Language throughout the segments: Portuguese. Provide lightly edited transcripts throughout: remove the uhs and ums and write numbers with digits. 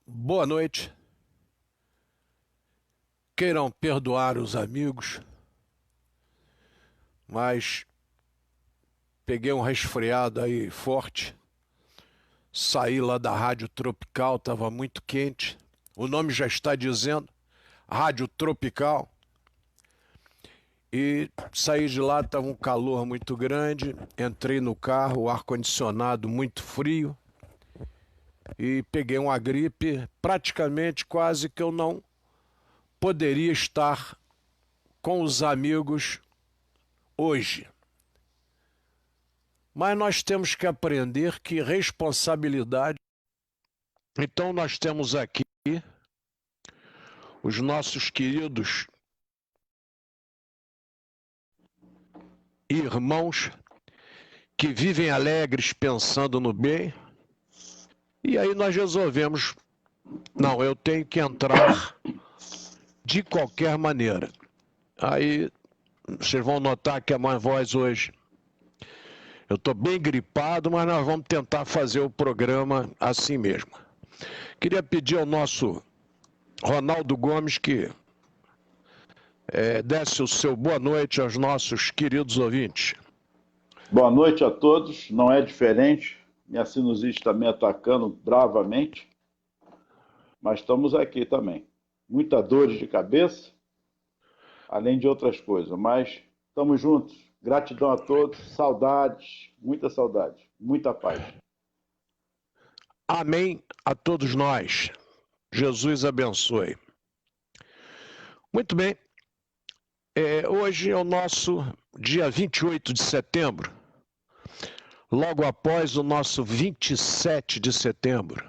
Boa noite. Queiram perdoar os amigos, mas peguei um resfriado aí forte. Saí lá da Rádio Tropical, estava muito quente. O nome já está dizendo, Rádio Tropical. E saí de lá, estava um calor muito grande. Entrei no carro, o ar-condicionado muito frio. E peguei uma gripe, praticamente quase que eu não poderia estar com os amigos hoje. Mas nós temos que aprender que responsabilidade. Então nós temos aqui os nossos queridos irmãos que vivem alegres pensando no bem. E aí nós resolvemos, não, eu tenho que entrar de qualquer maneira. Aí vocês vão notar que a minha voz hoje, eu estou bem gripado, mas nós vamos tentar fazer o programa assim mesmo. Queria pedir ao nosso Ronaldo Gomes que desse o seu boa noite aos nossos queridos ouvintes. Boa noite a todos, não é diferente, minha sinusite está me atacando bravamente, mas estamos aqui também. Muita dor de cabeça, além de outras coisas, mas estamos juntos. Gratidão a todos, saudades, muita paz. Amém a todos nós. Jesus abençoe. Muito bem. Hoje é o nosso dia 28 de setembro, logo após o nosso 27 de setembro.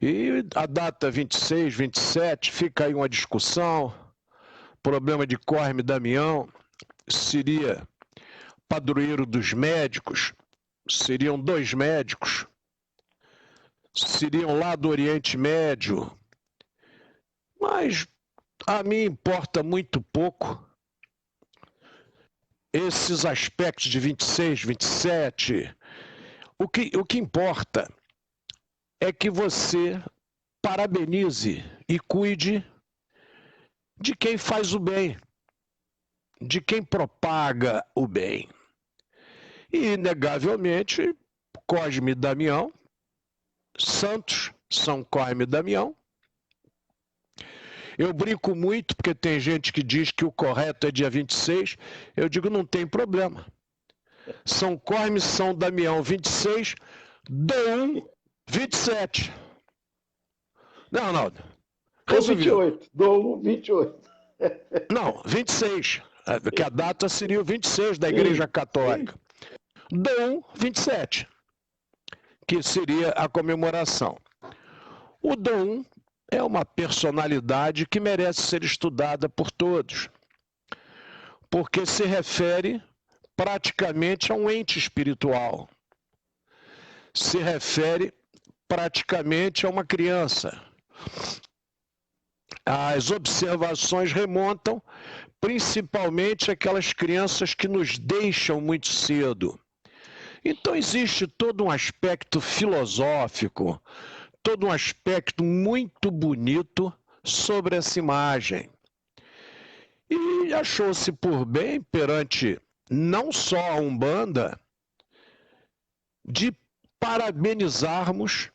E a data 26, 27, fica aí uma discussão, problema de Cosme e Damião, seria padroeiro dos médicos, seriam dois médicos, seriam lá do Oriente Médio, mas a mim importa muito pouco esses aspectos de 26, 27. O que importa é que você parabenize e cuide de quem faz o bem, de quem propaga o bem. E, inegavelmente, Cosme e Damião, santos São Cosme e Damião. Eu brinco muito porque tem gente que diz que o correto é dia 26. Eu digo, não tem problema. São Cosme e São Damião, 26, dou 27. Não, Ronaldo. Resolvido. 28, dou 28. Não, 26. Que a data seria o 26 da Igreja Católica. Dom 27, que seria a comemoração. O Dom é uma personalidade que merece ser estudada por todos, porque se refere praticamente a um ente espiritual, se refere praticamente a uma criança. As observações remontam principalmente àquelas crianças que nos deixam muito cedo. Então existe todo um aspecto filosófico, todo um aspecto muito bonito sobre essa imagem. E achou-se por bem, perante não só a Umbanda, de parabenizarmos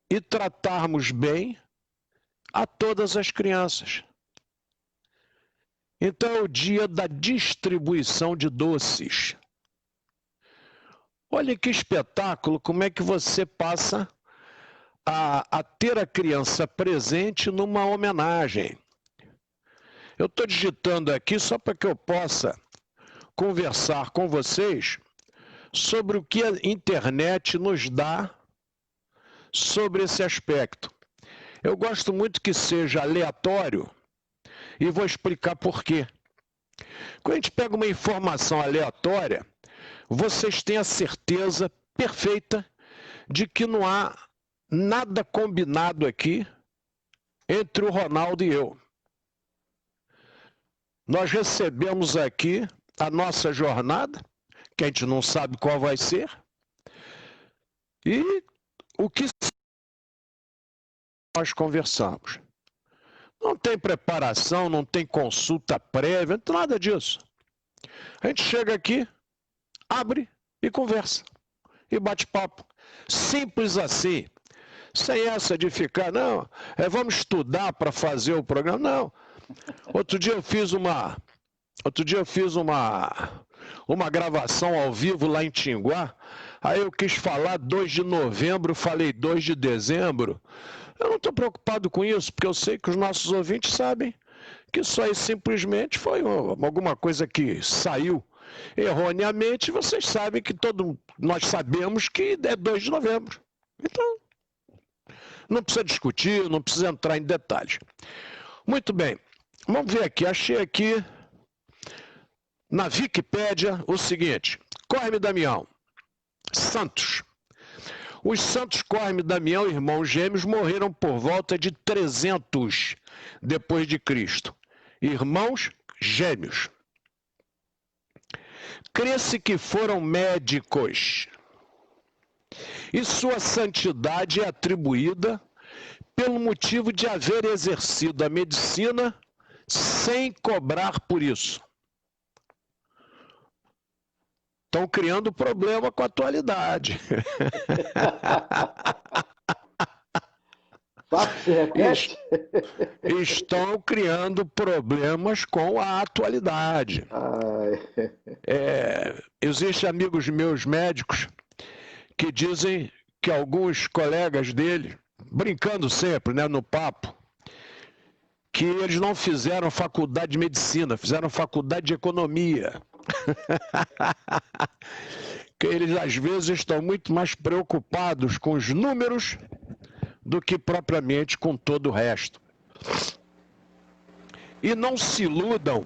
e tratarmos bem a todas as crianças. Então é o dia da distribuição de doces. Olha que espetáculo, como é que você passa a ter a criança presente numa homenagem. Eu estou digitando aqui só para que eu possa conversar com vocês sobre o que a internet nos dá sobre esse aspecto. Eu gosto muito que seja aleatório e vou explicar por quê. Quando a gente pega uma informação aleatória, vocês têm a certeza perfeita de que não há nada combinado aqui entre o Ronaldo e eu. Nós recebemos aqui a nossa jornada, que a gente não sabe qual vai ser, e o que nós conversamos. Não tem preparação, não tem consulta prévia, não tem nada disso. A gente chega aqui, abre e conversa. E bate papo. Simples assim. Sem essa de ficar, não, vamos estudar para fazer o programa. Não. Outro dia eu fiz uma gravação ao vivo lá em Tinguá. Aí eu quis falar 2 de novembro, falei 2 de dezembro. Eu não estou preocupado com isso, porque eu sei que os nossos ouvintes sabem que isso aí simplesmente foi alguma coisa que saiu erroneamente. Vocês sabem que nós sabemos que é 2 de novembro. Então, não precisa discutir, não precisa entrar em detalhes. Muito bem, vamos ver aqui. Achei aqui na Wikipédia o seguinte: Cosme e Damião, santos. Os santos Cosme e Damião, irmãos gêmeos, morreram por volta de 300 depois de Cristo. Irmãos gêmeos. Crê-se que foram médicos. E sua santidade é atribuída pelo motivo de haver exercido a medicina sem cobrar por isso. Estão criando problema com a atualidade. Estão criando problemas com a atualidade. Existem amigos meus médicos que dizem que alguns colegas dele, brincando sempre, né, no papo, que eles não fizeram faculdade de medicina, fizeram faculdade de economia. Que eles às vezes estão muito mais preocupados com os números do que propriamente com todo o resto. E não se iludam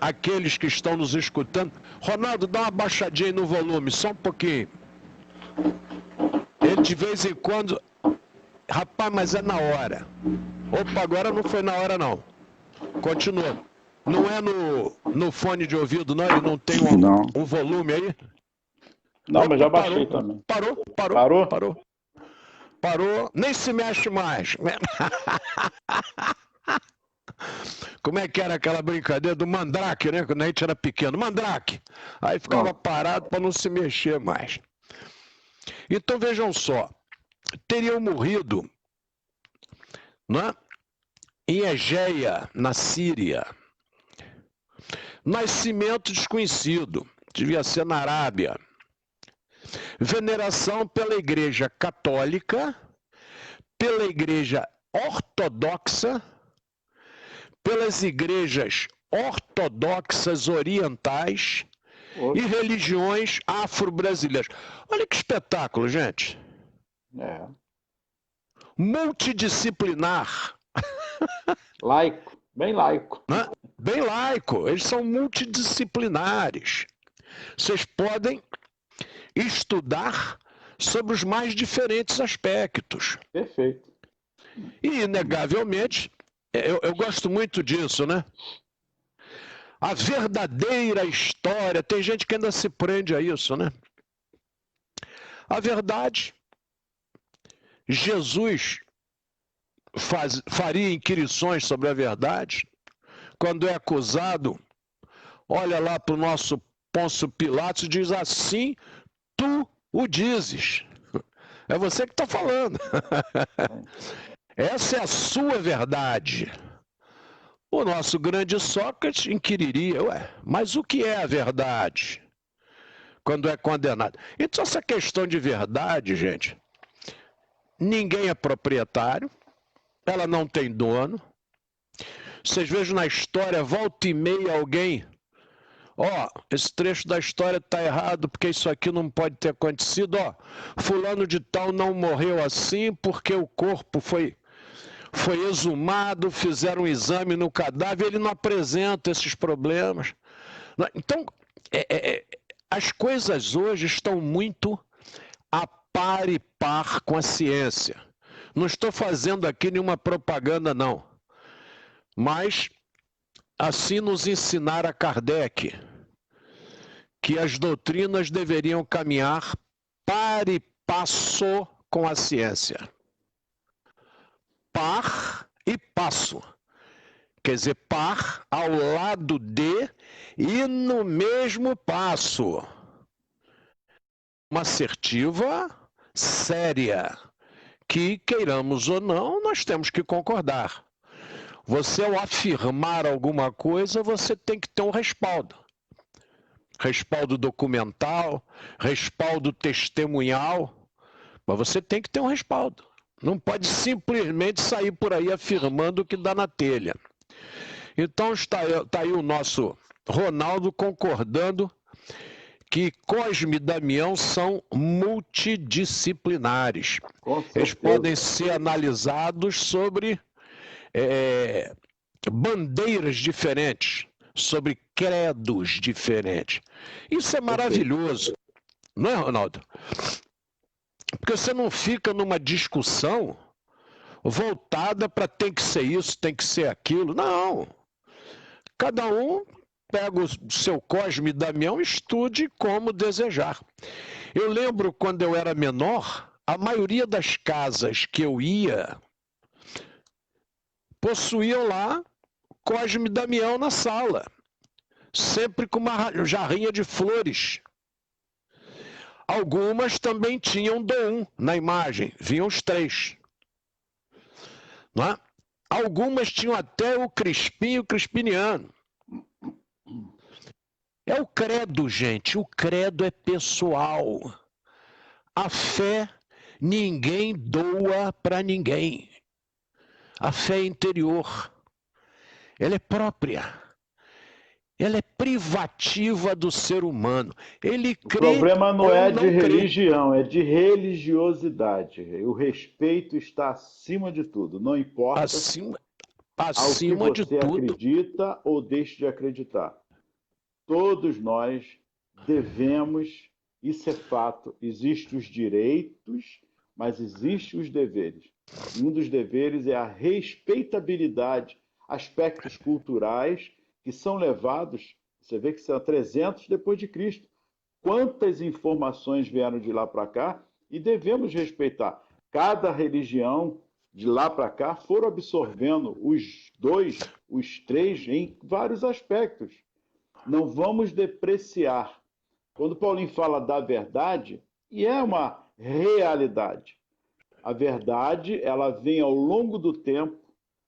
aqueles que estão nos escutando. Ronaldo, dá uma baixadinha aí no volume, só um pouquinho. Ele de vez em quando... Rapaz, mas é na hora. Opa, agora não foi na hora não. Continua. Não é no fone de ouvido, não? Ele não tem um volume aí? Não, opa, mas já baixei parou, também. Parou. Nem se mexe mais. Como é que era aquela brincadeira do mandrake, né? Quando a gente era pequeno. Mandrake. Aí ficava parado para não se mexer mais. Então vejam só. Teriam morrido, não é? Em Egeia, na Síria. Nascimento desconhecido. Devia ser na Arábia. Veneração pela Igreja Católica, pela Igreja Ortodoxa, pelas igrejas ortodoxas orientais e religiões afro-brasileiras. Olha que espetáculo, gente. Multidisciplinar. Laico, bem laico. Bem laico, eles são multidisciplinares. Vocês podem estudar sobre os mais diferentes aspectos. Perfeito. E, inegavelmente, eu gosto muito disso, né? A verdadeira história, tem gente que ainda se prende a isso, né? A verdade, Jesus faria inquirições sobre a verdade. Quando é acusado, olha lá para o nosso Pôncio Pilatos e diz assim: tu o dizes. É você que está falando. Essa é a sua verdade. O nosso grande Sócrates inquiriria, mas o que é a verdade? Quando é condenado. Então essa questão de verdade, gente, ninguém é proprietário, ela não tem dono. Vocês vejam na história, volta e meia alguém... esse trecho da história está errado, porque isso aqui não pode ter acontecido. Fulano de tal não morreu assim porque o corpo foi exumado, fizeram um exame no cadáver, ele não apresenta esses problemas. Então, as coisas hoje estão muito a par e par com a ciência. Não estou fazendo aqui nenhuma propaganda, não. Mas... assim nos ensinara Kardec, que as doutrinas deveriam caminhar par e passo com a ciência. par e passo. Quer dizer, par ao lado de e no mesmo passo. Uma assertiva séria, que, queiramos ou não, nós temos que concordar. Você, ao afirmar alguma coisa, você tem que ter um respaldo. Respaldo documental, respaldo testemunhal, mas você tem que ter um respaldo. Não pode simplesmente sair por aí afirmando o que dá na telha. Então está aí o nosso Ronaldo concordando que Cosme e Damião são multidisciplinares. Eles podem ser analisados sobre bandeiras diferentes, sobre credos diferentes. Isso é maravilhoso, não é, Ronaldo? Porque você não fica numa discussão voltada para tem que ser isso, tem que ser aquilo. Não. Cada um pega o seu Cosme e Damião e estude como desejar. Eu lembro quando eu era menor, a maioria das casas que eu ia possuíam lá Cosme e Damião na sala, sempre com uma jarrinha de flores. Algumas também tinham Dom na imagem, vinham os três. Não é? Algumas tinham até o Crispim e o Crispiniano. É o credo, gente. O credo é pessoal. A fé ninguém doa para ninguém. A fé é interior. Ela é própria. Ela é privativa do ser humano. Ele crê. O problema não é de religião, crê. é de religiosidade. O respeito está acima de tudo. Não importa acima ao que de você tudo. acredita ou deixe de acreditar. Todos nós devemos, isso é fato, existem os direitos, mas existem os deveres. E um dos deveres é a respeitabilidade, aspectos culturais que são levados, você vê que são 300 depois de Cristo. Quantas informações vieram de lá para cá e devemos respeitar. Cada religião de lá para cá foram absorvendo os dois, os três em vários aspectos. Não vamos depreciar. Quando Paulinho fala da verdade, e é uma realidade, a verdade ela vem ao longo do tempo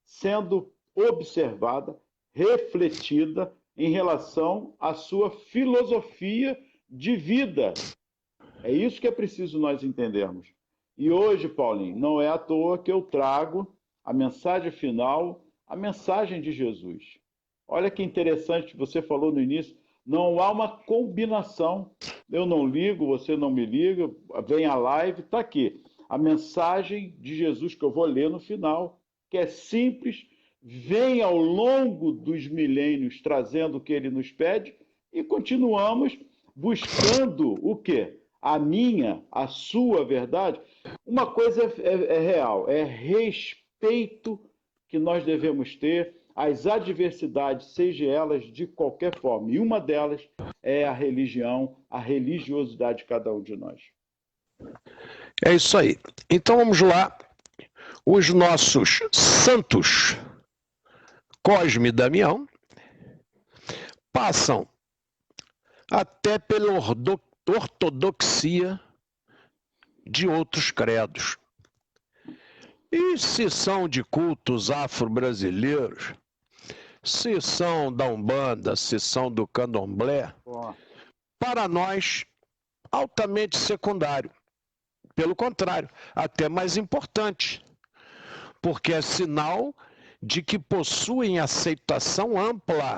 sendo observada, refletida em relação à sua filosofia de vida. É isso que é preciso nós entendermos. E hoje, Paulinho, não é à toa que eu trago a mensagem final, a mensagem de Jesus. Olha que interessante, você falou no início, não há uma combinação. Eu não ligo, você não me liga, vem a live, está aqui. A mensagem de Jesus que eu vou ler no final, que é simples, vem ao longo dos milênios trazendo o que ele nos pede e continuamos buscando o quê? A minha, a sua verdade. Uma coisa é real, é respeito que nós devemos ter às adversidades, seja elas de qualquer forma. E uma delas é a religião, a religiosidade de cada um de nós. É isso aí. Então vamos lá. Os nossos santos Cosme e Damião passam até pela ortodoxia de outros credos. E se são de cultos afro-brasileiros, se são da Umbanda, se são do Candomblé, para nós, altamente secundário. Pelo contrário, até mais importante, porque é sinal de que possuem aceitação ampla.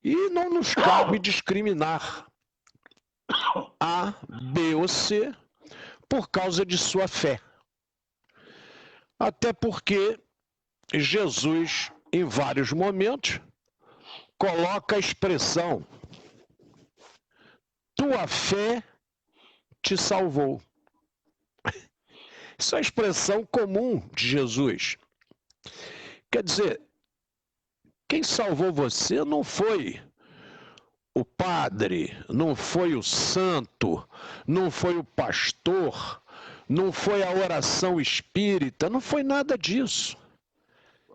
E não nos cabe discriminar A, B ou C por causa de sua fé. Até porque Jesus, em vários momentos, coloca a expressão: tua fé te salvou. Isso é a expressão comum de Jesus. Quer dizer, quem salvou você não foi o padre, não foi o santo, não foi o pastor, não foi a oração espírita, não foi nada disso.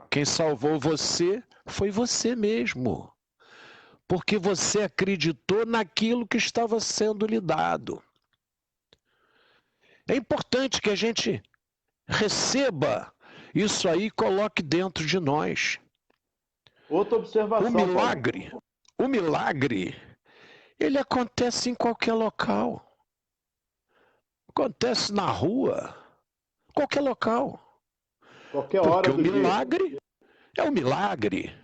Quem salvou você foi você mesmo, porque você acreditou naquilo que estava sendo lhe dado. É importante que a gente receba isso aí e coloque dentro de nós. Outra observação. O milagre, ele acontece em qualquer local. Acontece na rua, qualquer local. Qualquer hora do dia. Porque o milagre é um milagre.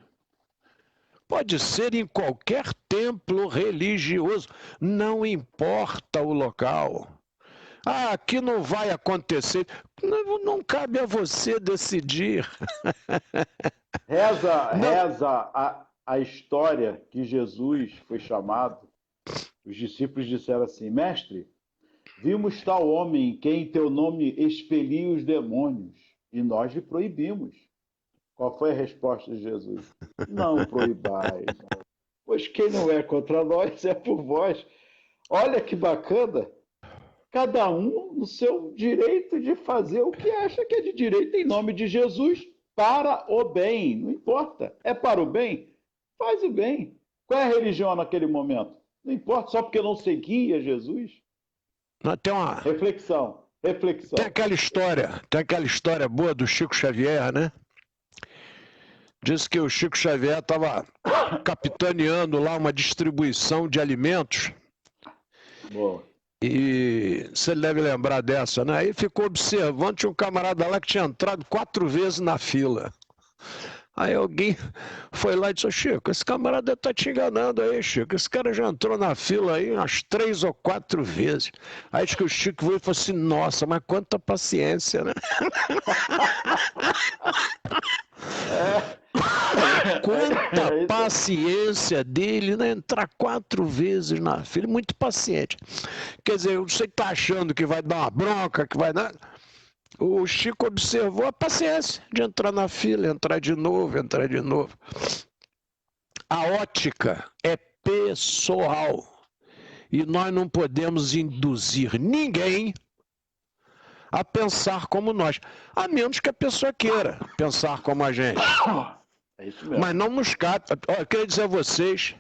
Pode ser em qualquer templo religioso, não importa o local. Ah, aqui não vai acontecer. Não cabe a você decidir. Reza a história que Jesus foi chamado. Os discípulos disseram assim: Mestre, vimos tal homem que em teu nome expelia os demônios e nós lhe proibimos. Qual foi a resposta de Jesus? Não proibais, pois quem não é contra nós é por vós. Olha que bacana. Cada um no seu direito de fazer o que acha que é de direito em nome de Jesus, para o bem. Não importa. É para o bem? Faz o bem. Qual é a religião naquele momento? Não importa, só porque não seguia Jesus. Tem uma reflexão. Tem aquela história boa do Chico Xavier, né? Diz que o Chico Xavier estava capitaneando lá uma distribuição de alimentos. Boa. E você deve lembrar dessa, né? Aí ficou observando, tinha um camarada lá que tinha entrado 4 vezes na fila. Aí alguém foi lá e disse: Chico, esse camarada está te enganando aí, Chico. Esse cara já entrou na fila aí umas 3 ou 4 vezes. Aí diz que o Chico veio e falou assim: nossa, mas quanta paciência, né? Quanta paciência dele, né? Entrar 4 vezes na fila, muito paciente. Quer dizer, você está achando que vai dar uma bronca, que vai dar... O Chico observou a paciência de entrar na fila, entrar de novo. A ótica é pessoal e nós não podemos induzir ninguém a pensar como nós, a menos que a pessoa queira pensar como a gente. É isso mesmo. Mas não nos cabe. Eu queria dizer a vocês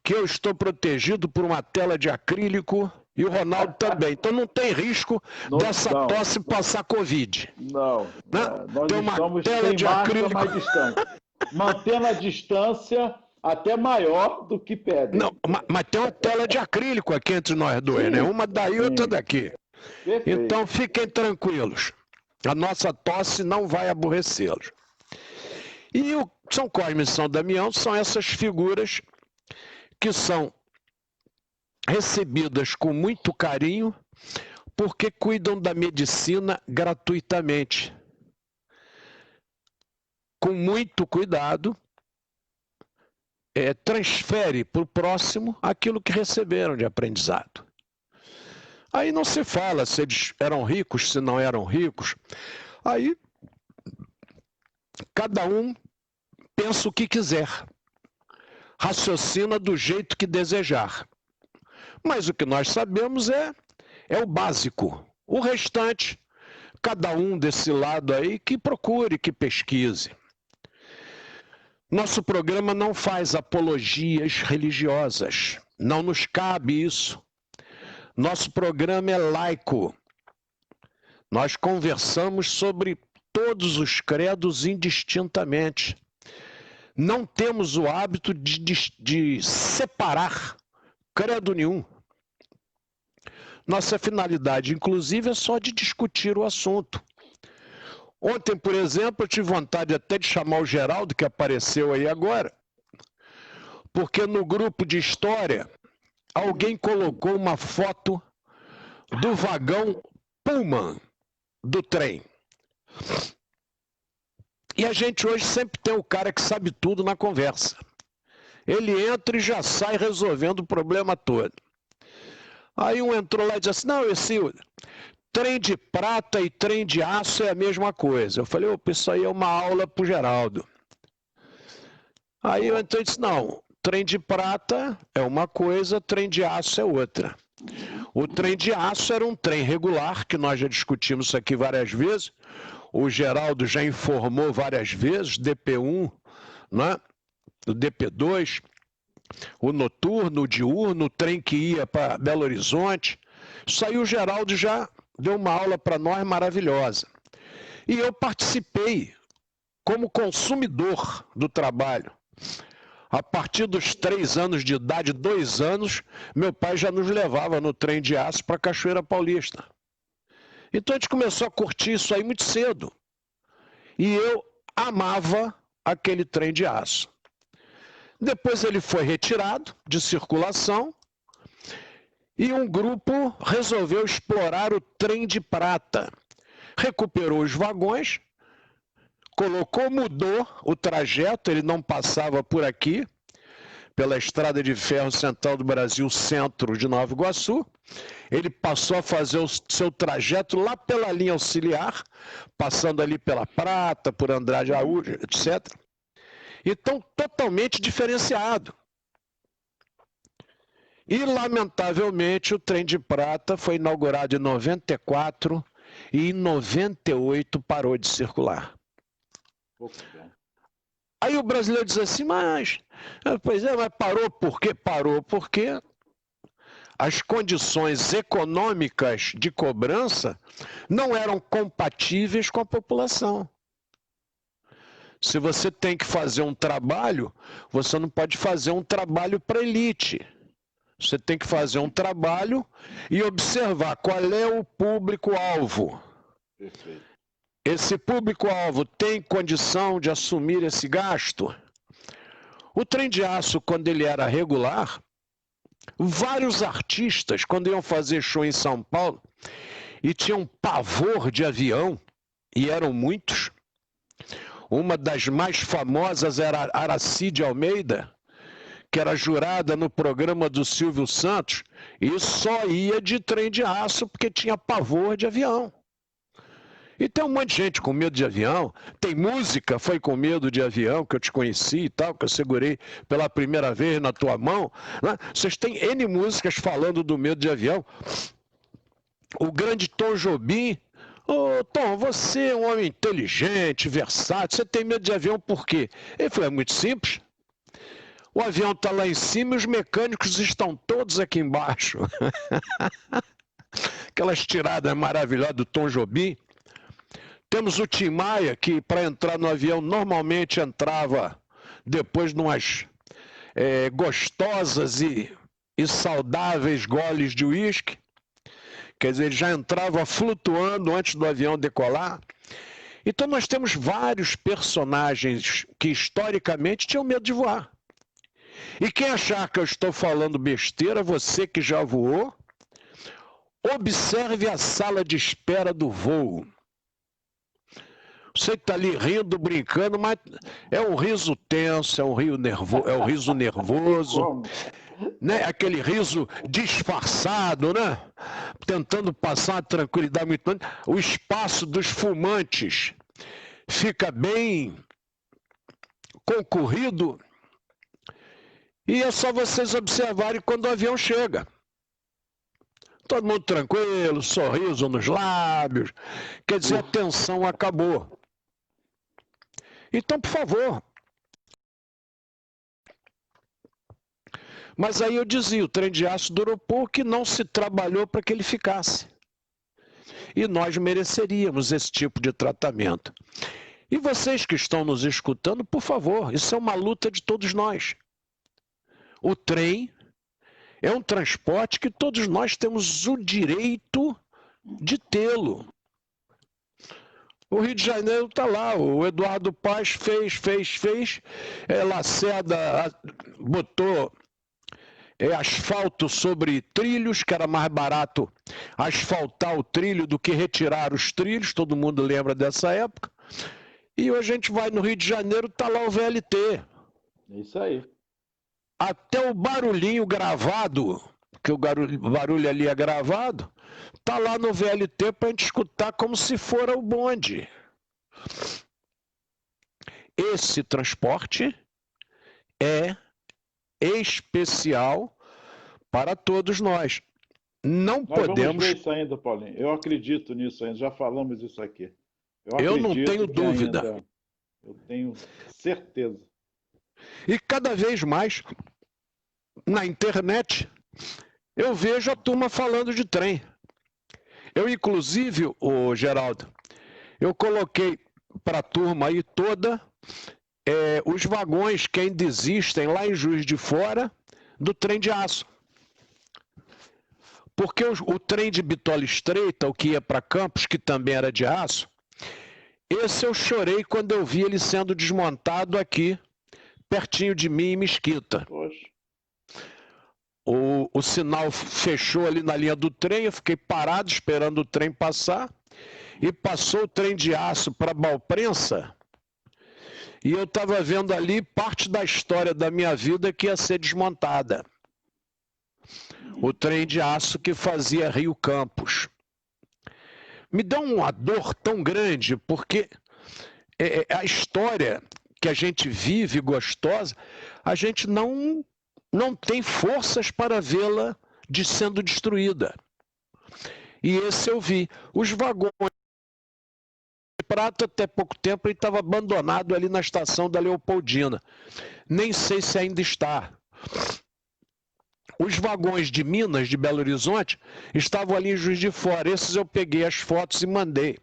que eu estou protegido por uma tela de acrílico e o Ronaldo também. Então não tem risco dessa tosse passar Covid. Não. Nós tem uma estamos tela de acrílico mais distante. Mantendo a distância até maior do que pedem. Não, mas tem uma tela de acrílico aqui entre nós dois, sim, né? Uma daí e outra daqui. Perfeito. Então fiquem tranquilos. A nossa tosse não vai aborrecê-los. E o São Cosme e São Damião são essas figuras que são recebidas com muito carinho porque cuidam da medicina gratuitamente. Com muito cuidado, transfere para o próximo aquilo que receberam de aprendizado. Aí não se fala se eles eram ricos, se não eram ricos. Aí cada um pensa o que quiser, raciocina do jeito que desejar. Mas o que nós sabemos é o básico. O restante, cada um desse lado aí que procure, que pesquise. Nosso programa não faz apologias religiosas, não nos cabe isso. Nosso programa é laico. Nós conversamos sobre todos os credos indistintamente. Não temos o hábito de separar credo nenhum. Nossa finalidade, inclusive, é só de discutir o assunto. Ontem, por exemplo, eu tive vontade até de chamar o Geraldo, que apareceu aí agora, porque no grupo de história, alguém colocou uma foto do vagão Pullman do trem. E a gente hoje sempre tem o cara que sabe tudo na conversa. Ele entra e já sai resolvendo o problema todo. Aí um entrou lá e disse assim: não, esse trem de prata e trem de aço é a mesma coisa. Eu falei: opa, isso aí é uma aula pro Geraldo. Aí eu entrei e disse: não, trem de prata é uma coisa, trem de aço é outra. O trem de aço era um trem regular, que nós já discutimos isso aqui várias vezes. O Geraldo já informou várias vezes, DP1, né? O DP2, o noturno, o diurno, o trem que ia para Belo Horizonte. Isso aí o Geraldo já deu uma aula para nós maravilhosa. E eu participei como consumidor do trabalho. A partir dos 3 anos de idade, 2 anos, meu pai já nos levava no trem de aço para Cachoeira Paulista. Então a gente começou a curtir isso aí muito cedo. E eu amava aquele trem de aço. Depois ele foi retirado de circulação e um grupo resolveu explorar o trem de prata. Recuperou os vagões, mudou o trajeto, ele não passava por aqui, pela Estrada de Ferro Central do Brasil, centro de Nova Iguaçu. Ele passou a fazer o seu trajeto lá pela linha auxiliar, passando ali pela Prata, por Andrade Araújo, etc. Então, totalmente diferenciado. E, lamentavelmente, o trem de prata foi inaugurado em 94 e em 98 parou de circular. Aí o brasileiro diz assim, mas parou por quê? Parou porque as condições econômicas de cobrança não eram compatíveis com a população. Se você tem que fazer um trabalho, você não pode fazer um trabalho para elite. Você tem que fazer um trabalho e observar qual é o público-alvo. Perfeito. Esse público-alvo tem condição de assumir esse gasto? O trem de aço, quando ele era regular, vários artistas, quando iam fazer show em São Paulo, e tinham pavor de avião, e eram muitos. Uma das mais famosas era Aracide Almeida, que era jurada no programa do Silvio Santos, e só ia de trem de aço porque tinha pavor de avião. E tem um monte de gente com medo de avião, tem música, foi com medo de avião, que eu te conheci e tal, que eu segurei pela primeira vez na tua mão, né? Vocês têm N músicas falando do medo de avião. O grande Tom Jobim, Tom, você é um homem inteligente, versátil, você tem medo de avião por quê? Ele falou, é muito simples. O avião está lá em cima e os mecânicos estão todos aqui embaixo. Aquelas tiradas maravilhosas do Tom Jobim. Temos o Tim Maia, que para entrar no avião normalmente entrava depois de umas gostosas e saudáveis goles de uísque. Quer dizer, ele já entrava flutuando antes do avião decolar. Então nós temos vários personagens que historicamente tinham medo de voar. E quem achar que eu estou falando besteira, você que já voou, observe a sala de espera do voo. Você que está ali rindo, brincando, mas é um riso tenso, é um riso nervoso, né? Aquele riso disfarçado, né? Tentando passar uma tranquilidade muito grande. O espaço dos fumantes fica bem concorrido. E é só vocês observarem quando o avião chega. Todo mundo tranquilo, sorriso nos lábios. Quer dizer, a tensão acabou. Então, por favor. Mas aí eu dizia, o trem de aço durou pouco e não se trabalhou para que ele ficasse. E nós mereceríamos esse tipo de tratamento. E vocês que estão nos escutando, por favor, isso é uma luta de todos nós. O trem é um transporte que todos nós temos o direito de tê-lo. O Rio de Janeiro está lá, o Eduardo Paes fez, Lacerda botou asfalto sobre trilhos, que era mais barato asfaltar o trilho do que retirar os trilhos, todo mundo lembra dessa época. E hoje a gente vai no Rio de Janeiro, está lá o VLT. É isso aí. Até o barulhinho gravado, que o barulho ali é gravado, está lá no VLT para a gente escutar como se fora o bonde. Esse transporte é especial para todos nós. não Nós vamos podemos... ver isso ainda, Paulinho. Eu acredito nisso ainda, já falamos isso aqui. Eu não tenho dúvida. Eu tenho certeza. E cada vez mais, na internet, eu vejo a turma falando de trem. Eu, inclusive, Geraldo, eu coloquei para a turma aí toda os vagões que ainda existem lá em Juiz de Fora do trem de aço. Porque o trem de bitola estreita, o que ia para Campos, que também era de aço, esse eu chorei quando eu vi ele sendo desmontado aqui, pertinho de mim, em Mesquita. Poxa. O sinal fechou ali na linha do trem, eu fiquei parado esperando o trem passar, e passou o trem de aço para Balprensa, e eu estava vendo ali parte da história da minha vida que ia ser desmontada. O trem de aço que fazia Rio Campos. Me dá uma dor tão grande, porque a história que a gente vive gostosa, a gente não tem forças para vê-la sendo destruída. E esse eu vi. Os vagões de prata, até pouco tempo, ele estava abandonado ali na estação da Leopoldina. Nem sei se ainda está. Os vagões de Minas, de Belo Horizonte, estavam ali em Juiz de Fora. Esses eu peguei as fotos e mandei.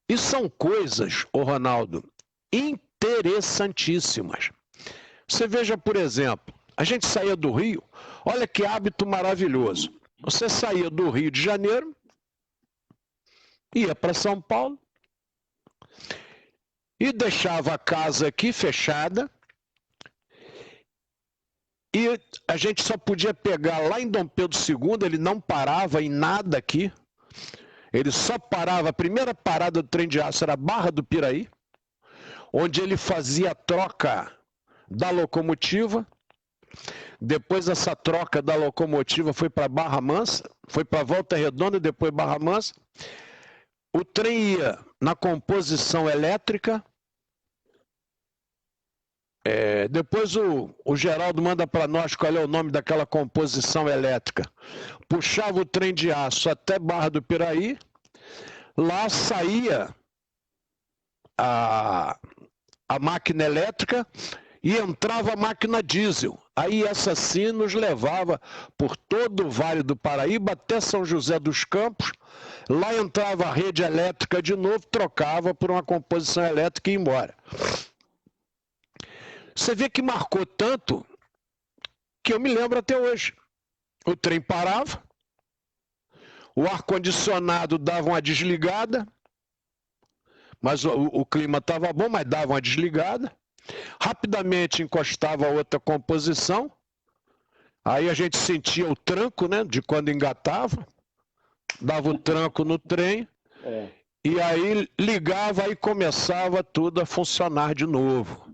E são coisas, Ronaldo, interessantíssimas. Você veja, por exemplo, a gente saía do Rio, olha que hábito maravilhoso. Você saía do Rio de Janeiro, ia para São Paulo, e deixava a casa aqui fechada, e a gente só podia pegar lá em Dom Pedro II, ele não parava em nada aqui. Ele só parava, a primeira parada do trem de aço era a Barra do Piraí, onde ele fazia a troca da locomotiva. Depois essa troca da locomotiva foi para Barra Mansa, foi para Volta Redonda e depois Barra Mansa. O trem ia na composição elétrica. Depois o Geraldo manda para nós qual é o nome daquela composição elétrica. Puxava o trem de aço até Barra do Piraí, lá saía a máquina elétrica e entrava a máquina diesel. Aí essa sim nos levava por todo o Vale do Paraíba até São José dos Campos. Lá entrava a rede elétrica de novo, trocava por uma composição elétrica e ia embora. Você vê que marcou tanto que eu me lembro até hoje. O trem parava, o ar-condicionado dava uma desligada, mas o clima estava bom, mas dava uma desligada. Rapidamente encostava a outra composição, aí a gente sentia o tranco, né, de quando engatava, dava o tranco no trem, e aí ligava e começava tudo a funcionar de novo.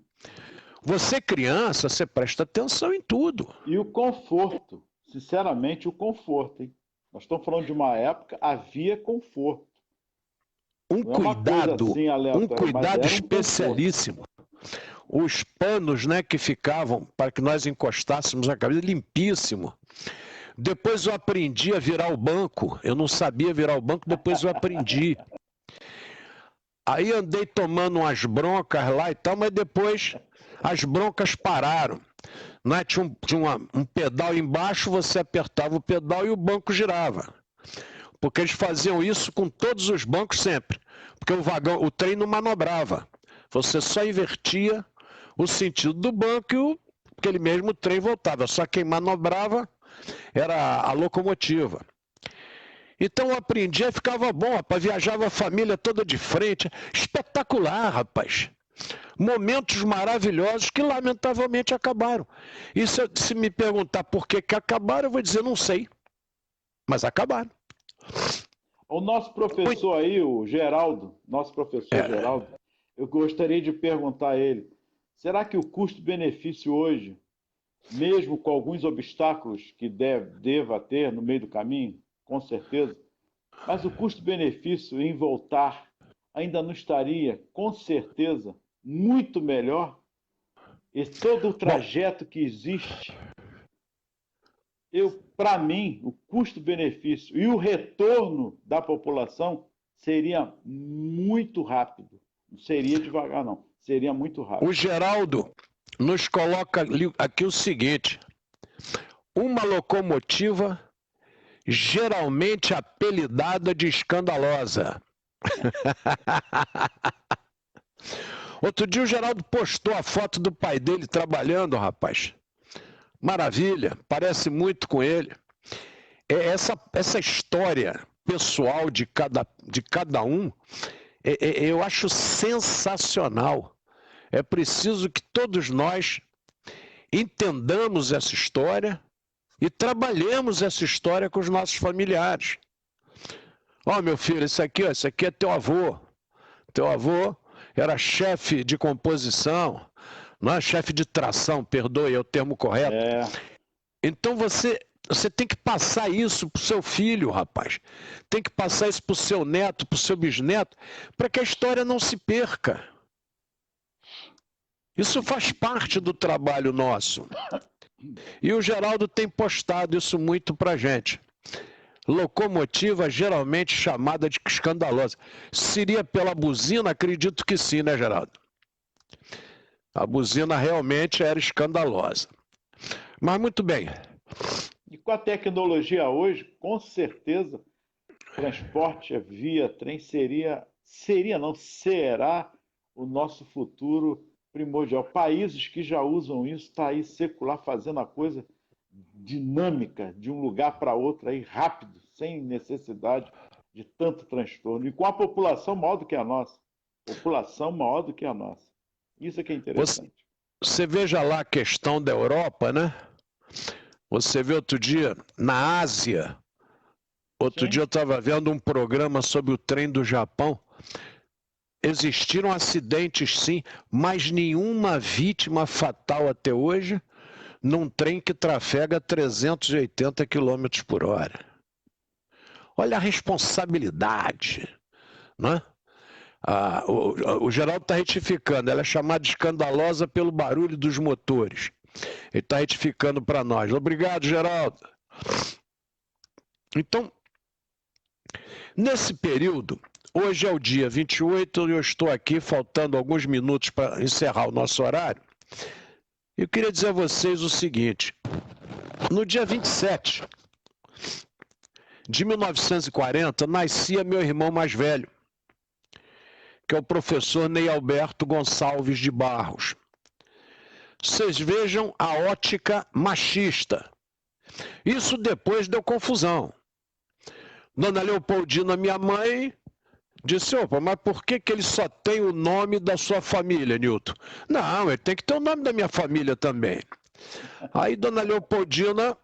Você criança, você presta atenção em tudo. E o conforto, sinceramente, o conforto, hein? Nós estamos falando de uma época, havia conforto. Um cuidado especialíssimo. Os panos, né, que ficavam para que nós encostássemos a cabeça, limpíssimo. Depois eu aprendi a virar o banco. Eu não sabia virar o banco, depois eu aprendi. Aí andei tomando umas broncas lá e tal, mas depois as broncas pararam. Não é? Tinha um pedal embaixo, você apertava o pedal e o banco girava. Porque eles faziam isso com todos os bancos sempre. Porque o trem não manobrava. Você só invertia o sentido do banco e aquele mesmo trem voltava. Só quem manobrava era a locomotiva. Então eu aprendi e ficava bom, rapaz. Viajava a família toda de frente. Espetacular, rapaz. Momentos maravilhosos que lamentavelmente acabaram. E se me perguntar por que acabaram, eu vou dizer, não sei. Mas acabaram. O nosso professor aí, o Geraldo, Geraldo, eu gostaria de perguntar a ele, será que o custo-benefício hoje, mesmo com alguns obstáculos que deva ter no meio do caminho, com certeza, mas o custo-benefício em voltar ainda não estaria, com certeza, muito melhor? E todo o trajeto que existe Para mim, o custo-benefício e o retorno da população seria muito rápido. Não seria devagar, não. Seria muito rápido. O Geraldo nos coloca aqui o seguinte: uma locomotiva geralmente apelidada de escandalosa. Outro dia o Geraldo postou a foto do pai dele trabalhando, rapaz. Maravilha, parece muito com ele. Essa história pessoal de cada um, eu acho sensacional. É preciso que todos nós entendamos essa história e trabalhemos essa história com os nossos familiares. Ó, meu filho, esse aqui é teu avô. Teu avô era chefe de composição, não é chefe de tração, perdoe, é o termo correto. Então você tem que passar isso para o seu filho, rapaz. Tem que passar isso para o seu neto, para o seu bisneto, para que a história não se perca. Isso faz parte do trabalho nosso. E o Geraldo tem postado isso muito para a gente. Locomotiva geralmente chamada de escandalosa. Seria pela buzina? Acredito que sim, né, Geraldo? A buzina realmente era escandalosa. Mas muito bem. E com a tecnologia hoje, com certeza, transporte via trem será o nosso futuro primordial. Países que já usam isso, está aí secular, fazendo a coisa dinâmica, de um lugar para outro, aí rápido, sem necessidade de tanto transtorno. E com a população maior do que a nossa. População maior do que a nossa. Isso é que é interessante. Você veja lá a questão da Europa, né? Você vê outro dia, na Ásia, dia eu estava vendo um programa sobre o trem do Japão. Existiram acidentes, sim, mas nenhuma vítima fatal até hoje num trem que trafega 380 km por hora. Olha a responsabilidade, né? O Geraldo está retificando, ela é chamada de escandalosa pelo barulho dos motores. Ele está retificando para nós. Obrigado, Geraldo. Então, nesse período, hoje é o dia 28 e eu estou aqui, faltando alguns minutos para encerrar o nosso horário. Eu queria dizer a vocês o seguinte: no dia 27 de 1940, nascia meu irmão mais velho, que é o professor Ney Alberto Gonçalves de Barros. Vocês vejam a ótica machista. Isso depois deu confusão. Dona Leopoldina, minha mãe, disse: opa, mas por que ele só tem o nome da sua família, Nilton? Não, ele tem que ter o nome da minha família também. Aí Dona Leopoldina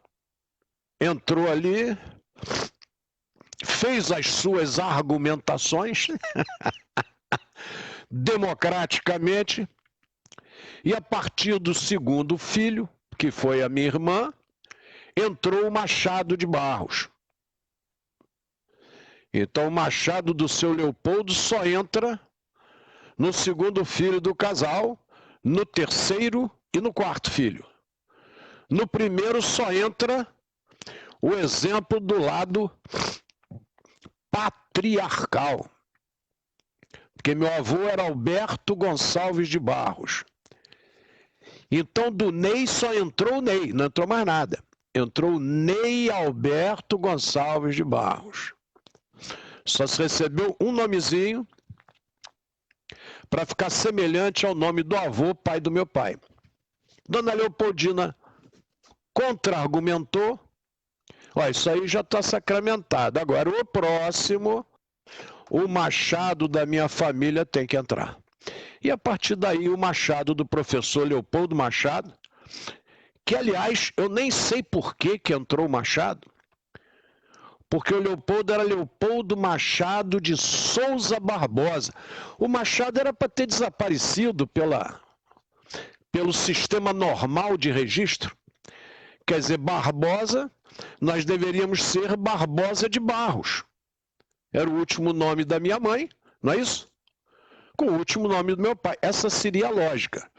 entrou ali, fez as suas argumentações democraticamente, e a partir do segundo filho, que foi a minha irmã, entrou o Machado de Barros. Então o Machado do seu Leopoldo só entra no segundo filho do casal, no terceiro e no quarto filho. No primeiro só entra o exemplo do lado patriarcal. Porque meu avô era Alberto Gonçalves de Barros. Então do Ney só entrou o Ney, não entrou mais nada. Entrou Ney Alberto Gonçalves de Barros. Só se recebeu um nomezinho para ficar semelhante ao nome do avô, pai do meu pai. Dona Leopoldina contra-argumentou. Ó, isso aí já está sacramentado. Agora, o próximo, o Machado da minha família tem que entrar. E a partir daí, o Machado do professor Leopoldo Machado, que, aliás, eu nem sei por que entrou o Machado, porque o Leopoldo era Leopoldo Machado de Souza Barbosa. O Machado era para ter desaparecido pelo sistema normal de registro. Quer dizer, Barbosa, nós deveríamos ser Barbosa de Barros. Era o último nome da minha mãe, não é isso? Com o último nome do meu pai. Essa seria a lógica.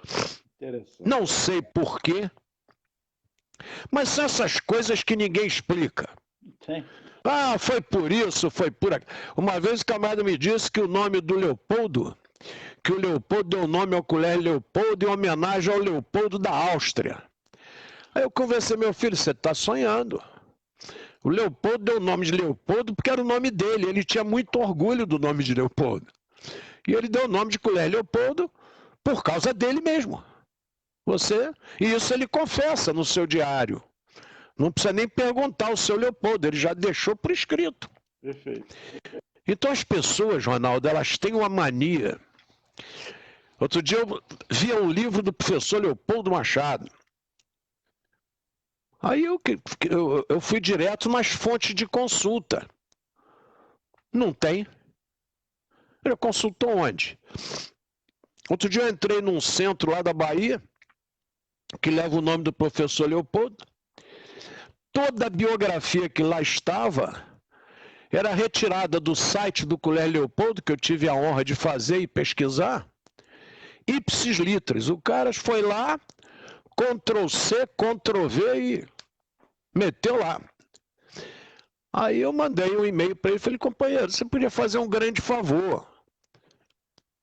Não sei por quê Mas são essas coisas que ninguém explica. Sim. Ah, foi por isso, foi por aquilo. Uma vez o camarada me disse que o nome do Leopoldo, que o Leopoldo deu o nome ao colégio Leopoldo em homenagem ao Leopoldo da Áustria. Aí eu conversei, meu filho, você está sonhando. O Leopoldo deu o nome de Leopoldo porque era o nome dele, ele tinha muito orgulho do nome de Leopoldo. E ele deu o nome de colégio Leopoldo por causa dele mesmo. E isso ele confessa no seu diário. Não precisa nem perguntar ao seu Leopoldo, ele já deixou por escrito. Perfeito. Então as pessoas, Ronaldo, elas têm uma mania. Outro dia eu vi um livro do professor Leopoldo Machado. Aí eu fui direto nas fontes de consulta. Não tem. Ele consultou onde? Outro dia eu entrei num centro lá da Bahia, que leva o nome do professor Leopoldo. Toda a biografia que lá estava era retirada do site do Colégio Leopoldo, que eu tive a honra de fazer e pesquisar, ipsis literis. O cara foi lá, Ctrl+C, Ctrl+V e meteu lá. Aí eu mandei um e-mail para ele e falei, companheiro, você podia fazer um grande favor.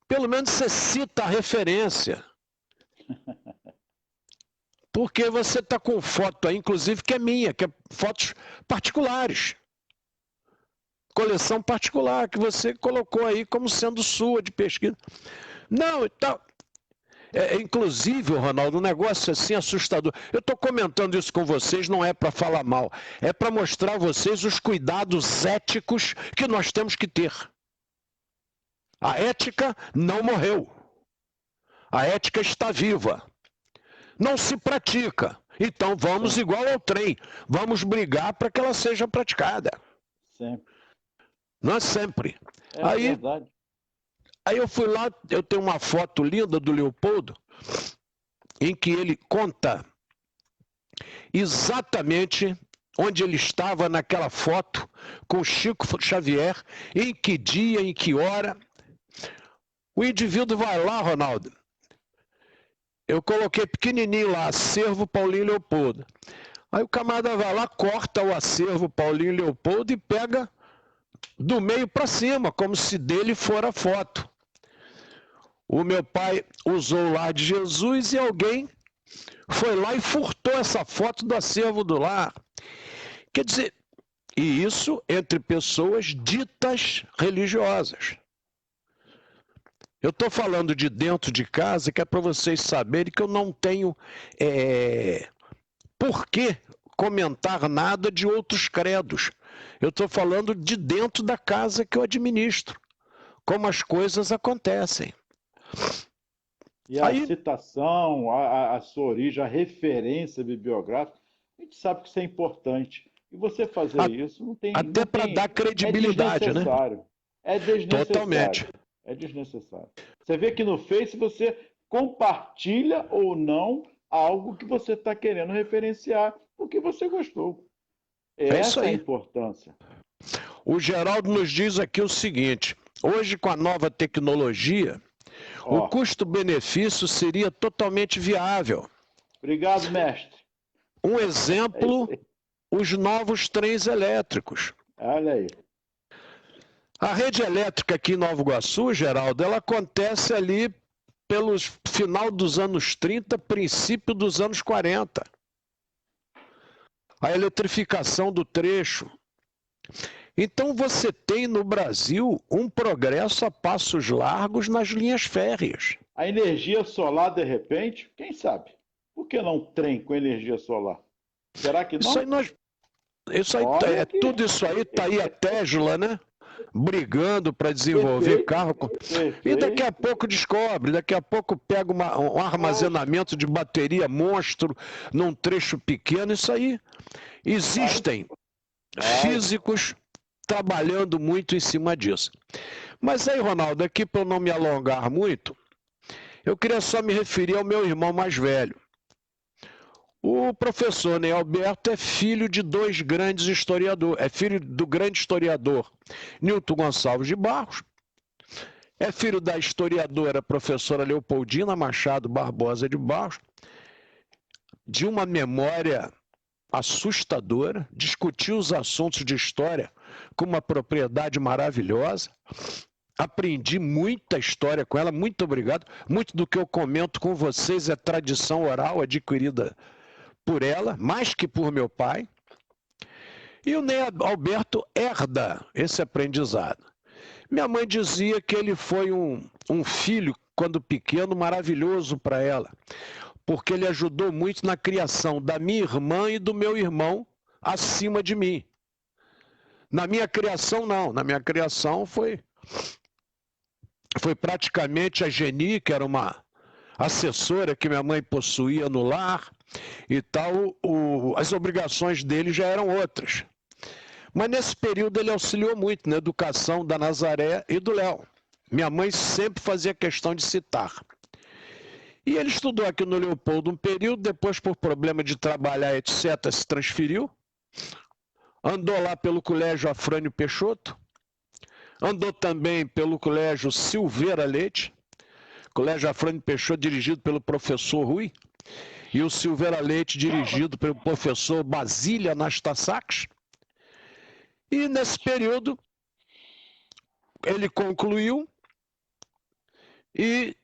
Pelo menos você cita a referência. Porque você está com foto aí, inclusive, que é minha, que é fotos particulares. Coleção particular, que você colocou aí como sendo sua de pesquisa. Não, então... inclusive, Ronaldo, um negócio assim assustador. Eu estou comentando isso com vocês, não é para falar mal. É para mostrar a vocês os cuidados éticos que nós temos que ter. A ética não morreu. A ética está viva. Não se pratica. Então vamos igual ao trem. Vamos brigar para que ela seja praticada. Sempre. Não é sempre. É verdade. Aí eu fui lá, eu tenho uma foto linda do Leopoldo, em que ele conta exatamente onde ele estava naquela foto com Chico Xavier, em que dia, em que hora. O indivíduo vai lá, Ronaldo. Eu coloquei pequenininho lá, acervo Paulinho Leopoldo. Aí o camarada vai lá, corta o acervo Paulinho Leopoldo e pega do meio para cima, como se dele fora a foto. O meu pai usou o lar de Jesus e alguém foi lá e furtou essa foto do acervo do lar. Quer dizer, e isso entre pessoas ditas religiosas. Eu estou falando de dentro de casa, que é para vocês saberem que eu não tenho por que comentar nada de outros credos. Eu estou falando de dentro da casa que eu administro, como as coisas acontecem. E a citação, a sua origem, a referência bibliográfica, a gente sabe que isso é importante. E você fazer isso não tem... Até para dar credibilidade, né? É desnecessário. Totalmente. É desnecessário. Você vê que no Face você compartilha ou não algo que você está querendo referenciar, porque você gostou. Essa é a importância. O Geraldo nos diz aqui o seguinte, hoje com a nova tecnologia, o custo-benefício seria totalmente viável. Obrigado, mestre. Um exemplo, os novos trens elétricos. Olha aí. A rede elétrica aqui em Nova Iguaçu, Geraldo, ela acontece ali pelo final dos anos 30, princípio dos anos 40. A eletrificação do trecho. Então você tem no Brasil um progresso a passos largos nas linhas férreas. A energia solar, de repente, quem sabe? Por que não trem com energia solar? Será que não? Tudo isso aí está aí a Tesla, né? Brigando para desenvolver carro. E daqui a pouco descobre, daqui a pouco pega um armazenamento de bateria monstro num trecho pequeno. Isso aí. Existem físicos trabalhando muito em cima disso. Mas aí, Ronaldo, aqui para eu não me alongar muito, eu queria só me referir ao meu irmão mais velho. O professor Ney Alberto é filho de dois grandes historiadores, é filho do grande historiador Nilton Gonçalves de Barros, é filho da historiadora professora Leopoldina Machado Barbosa de Barros, de uma memória assustadora, discutiu os assuntos de história com uma propriedade maravilhosa. Aprendi muita história com ela, muito obrigado. Muito do que eu comento com vocês é tradição oral adquirida por ela, mais que por meu pai. E o Ney Alberto herda esse aprendizado. Minha mãe dizia que ele foi um filho, quando pequeno, maravilhoso para ela, porque ele ajudou muito na criação da minha irmã e do meu irmão acima de mim. Na minha criação, não. Na minha criação foi praticamente a Geni, que era uma assessora que minha mãe possuía no lar e tal. As obrigações dele já eram outras. Mas nesse período ele auxiliou muito na educação da Nazaré e do Léo. Minha mãe sempre fazia questão de citar. E ele estudou aqui no Leopoldo um período, depois por problema de trabalhar, etc., se transferiu. Andou lá pelo Colégio Afrânio Peixoto. Andou também pelo Colégio Silveira Leite. Colégio Afrânio Peixoto dirigido pelo professor Rui. E o Silveira Leite dirigido pelo professor Basílio Anastasakis. E nesse período ele concluiu e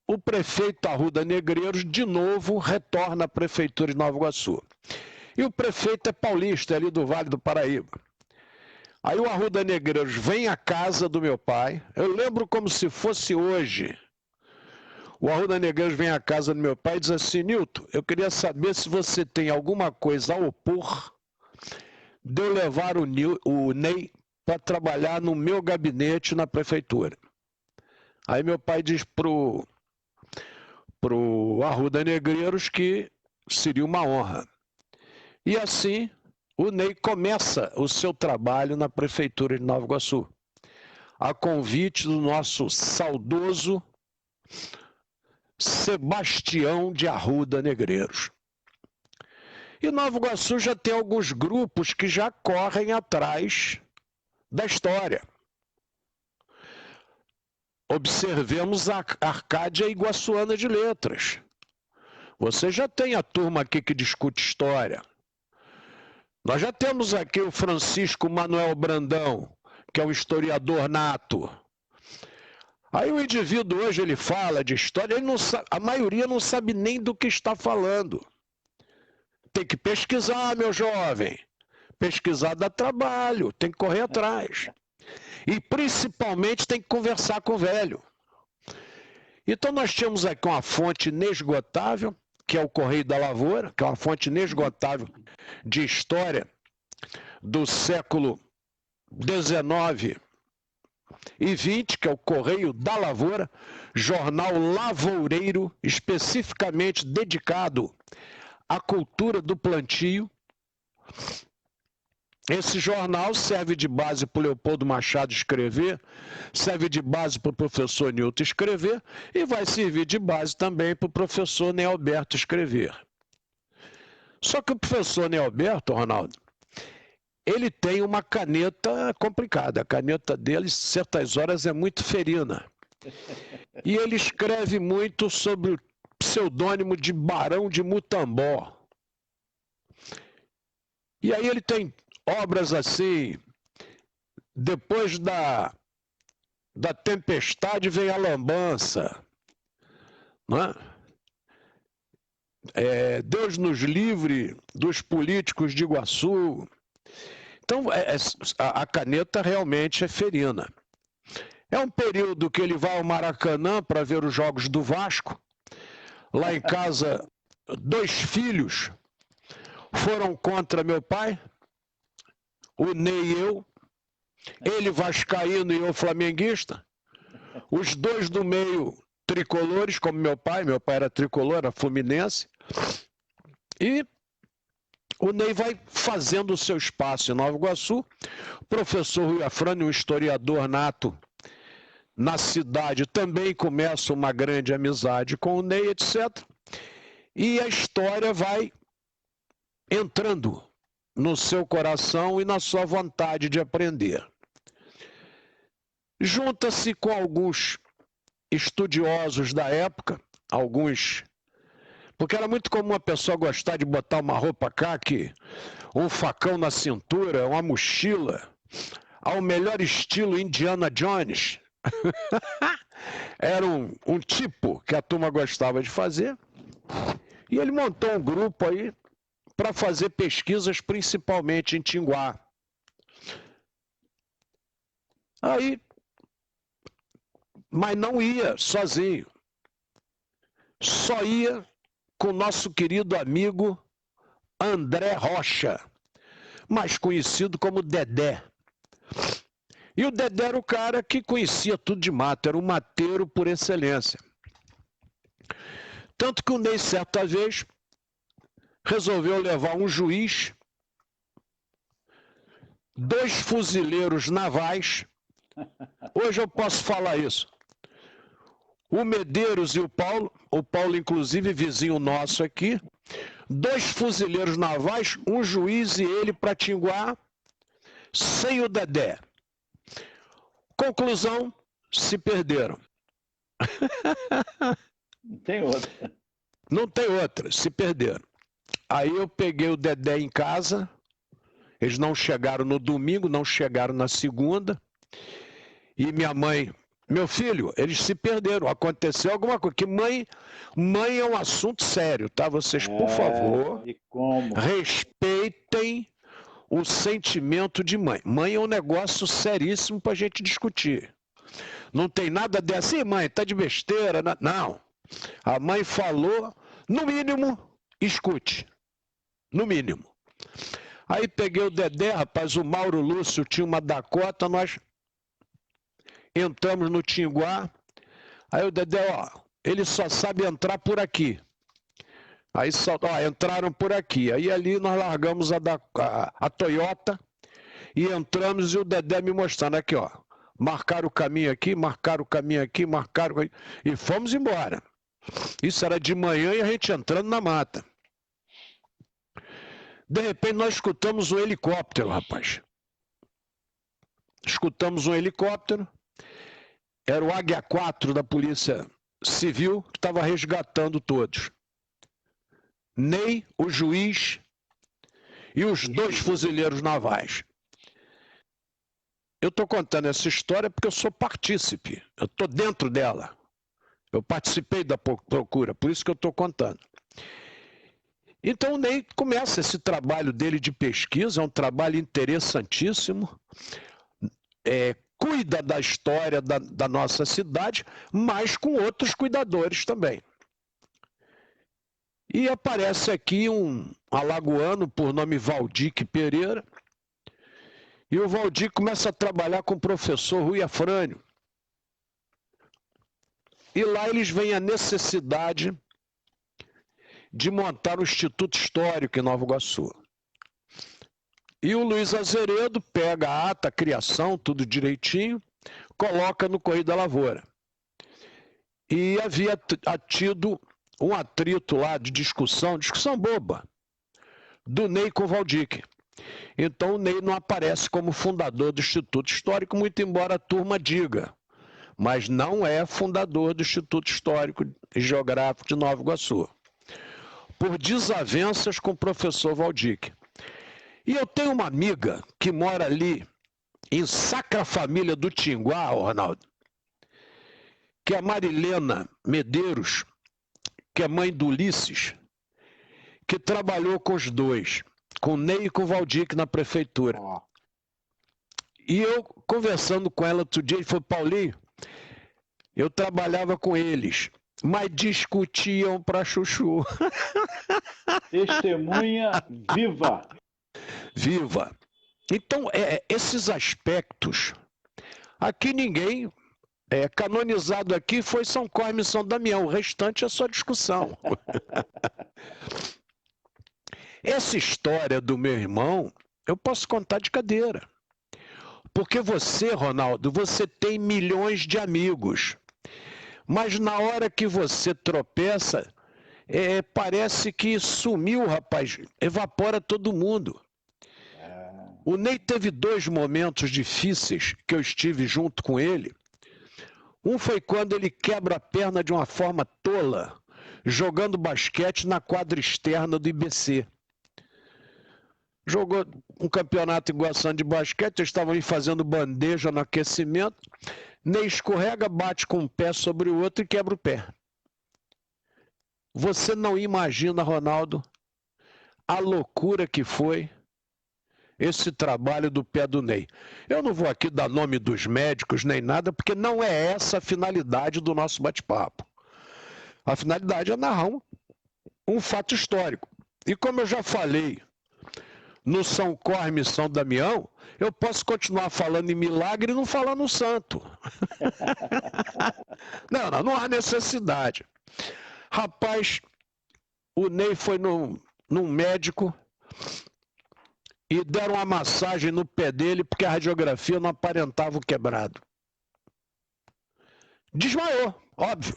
o prefeito Arruda Negreiros de novo retorna à prefeitura de Nova Iguaçu. E o prefeito é paulista, ali do Vale do Paraíba. Aí o Arruda Negreiros vem à casa do meu pai, eu lembro como se fosse hoje. O Arruda Negreiros vem à casa do meu pai e diz assim: Nilton, eu queria saber se você tem alguma coisa a opor de eu levar o Ney para trabalhar no meu gabinete na prefeitura. Aí meu pai diz pro Arruda Negreiros que seria uma honra. E assim o Ney começa o seu trabalho na prefeitura de Nova Iguaçu, a convite do nosso saudoso Sebastião de Arruda Negreiros. E Nova Iguaçu já tem alguns grupos que já correm atrás da história. Observemos a Arcádia Iguaçuana de Letras. Você já tem a turma aqui que discute história. Nós já temos aqui o Francisco Manuel Brandão, que é um historiador nato. Aí o indivíduo hoje ele fala de história, ele não sabe, a maioria não sabe nem do que está falando. Tem que pesquisar, meu jovem. Pesquisar dá trabalho, tem que correr atrás. E principalmente tem que conversar com o velho. Então nós tínhamos aqui uma fonte inesgotável, que é o Correio da Lavoura, que é uma fonte inesgotável de história do século XIX e XX, que é o Correio da Lavoura, jornal lavoureiro, especificamente dedicado à cultura do plantio. Esse jornal serve de base para o Leopoldo Machado escrever, serve de base para o professor Nilton escrever e vai servir de base também para o professor Ney Alberto escrever. Só que o professor Ney Alberto, Ronaldo, ele tem uma caneta complicada. A caneta dele, certas horas, é muito ferina. E ele escreve muito sobre o pseudônimo de Barão de Mutambó. E aí ele tem obras assim: depois da tempestade vem a lambança, não é? Deus nos livre dos políticos de Iguaçu. Então, a caneta realmente é ferina. É um período que ele vai ao Maracanã para ver os jogos do Vasco. Lá em casa, 2 filhos foram contra meu pai, o Ney e eu. Ele vascaíno e eu flamenguista. Os 2 do meio tricolores, como meu pai era tricolor, era fluminense. E o Ney vai fazendo o seu espaço em Nova Iguaçu. O professor Rui Afrânio, um historiador nato na cidade, também começa uma grande amizade com o Ney, etc. E a história vai entrando no seu coração e na sua vontade de aprender. Junta-se com alguns estudiosos da época, alguns Porque era muito comum a pessoa gostar de botar uma roupa caqui, um facão na cintura, uma mochila, ao melhor estilo Indiana Jones. Era um tipo que a turma gostava de fazer. E ele montou um grupo aí para fazer pesquisas, principalmente em Tinguá. Aí, mas não ia sozinho. Só ia com o nosso querido amigo André Rocha, mais conhecido como Dedé. E o Dedé era o cara que conhecia tudo de mato, era um mateiro por excelência. Tanto que o Ney, certa vez, resolveu levar um juiz, 2 fuzileiros navais. Hoje eu posso falar isso. O Medeiros e o Paulo inclusive vizinho nosso aqui, 2 fuzileiros navais, um juiz e ele para Tinguá, sem o Dedé. Conclusão, se perderam. Não tem outra. Não tem outra, se perderam. Aí eu peguei o Dedé em casa, eles não chegaram no domingo, não chegaram na segunda, e minha mãe, meu filho, eles se perderam, aconteceu alguma coisa, que mãe é um assunto sério, tá? Vocês, por favor, respeitem o sentimento de mãe. Mãe é um negócio seríssimo pra gente discutir. Não tem nada dessa, mãe, tá de besteira, não. A mãe falou, no mínimo, escute. No mínimo. Aí peguei o Dedé, rapaz, o Mauro Lúcio tinha uma Dakota, nós entramos no Tinguá. Aí o Dedé, ele só sabe entrar por aqui. Aí entraram por aqui. Aí ali nós largamos a Toyota e entramos e o Dedé me mostrando aqui, marcaram o caminho aqui, marcaram o caminho aqui, marcaram e fomos embora. Isso era de manhã e a gente entrando na mata. De repente nós escutamos um helicóptero, rapaz. Escutamos um helicóptero. Era o Águia 4 da Polícia Civil que estava resgatando todos. Ney, o juiz e os 2 fuzileiros navais. Eu estou contando essa história porque eu sou partícipe. Eu estou dentro dela. Eu participei da procura, por isso que eu estou contando. Então o Ney começa esse trabalho dele de pesquisa, é um trabalho interessantíssimo, cuida da história da nossa cidade, mas com outros cuidadores também. E aparece aqui um alagoano por nome Valdique Pereira, e o Valdique começa a trabalhar com o professor Rui Afrânio. E lá eles veem a necessidade de montar o Instituto Histórico em Nova Iguaçu. E o Luiz Azeredo pega a ata, a criação, tudo direitinho, coloca no Correio da Lavoura. E havia tido um atrito lá de discussão boba, do Ney com o Valdique. Então o Ney não aparece como fundador do Instituto Histórico, muito embora a turma diga, mas não é fundador do Instituto Histórico e Geográfico de Nova Iguaçu. Por desavenças com o professor Valdique. E eu tenho uma amiga que mora ali em Sacra Família do Tinguá, Ronaldo, que é a Marilena Medeiros, que é mãe do Ulisses, que trabalhou com os 2, com o Ney e com o Valdique na prefeitura. E eu, conversando com ela outro dia, ele falou, Paulinho, eu trabalhava com eles, mas discutiam pra chuchu. Testemunha viva. Viva. Então, esses aspectos, aqui ninguém, canonizado aqui foi São Cosme e São Damião, o restante é só discussão. Essa história do meu irmão, eu posso contar de cadeira. Porque você, Ronaldo, você tem milhões de amigos. Mas na hora que você tropeça, parece que sumiu, rapaz, evapora todo mundo. O Ney teve 2 momentos difíceis que eu estive junto com ele. Um foi quando ele quebra a perna de uma forma tola, jogando basquete na quadra externa do IBC. Jogou um campeonato em Guaçã de basquete, eles estavam ali fazendo bandeja no aquecimento. Ney escorrega, bate com um pé sobre o outro e quebra o pé. Você não imagina, Ronaldo, a loucura que foi esse trabalho do pé do Ney. Eu não vou aqui dar nome dos médicos nem nada, porque não é essa a finalidade do nosso bate-papo. A finalidade é narrar um fato histórico. E como eu já falei no São Corme e São Damião, eu posso continuar falando em milagre e não falar no santo. Não há necessidade. Rapaz, o Ney foi num médico e deram uma massagem no pé dele porque a radiografia não aparentava o quebrado. Desmaiou, óbvio.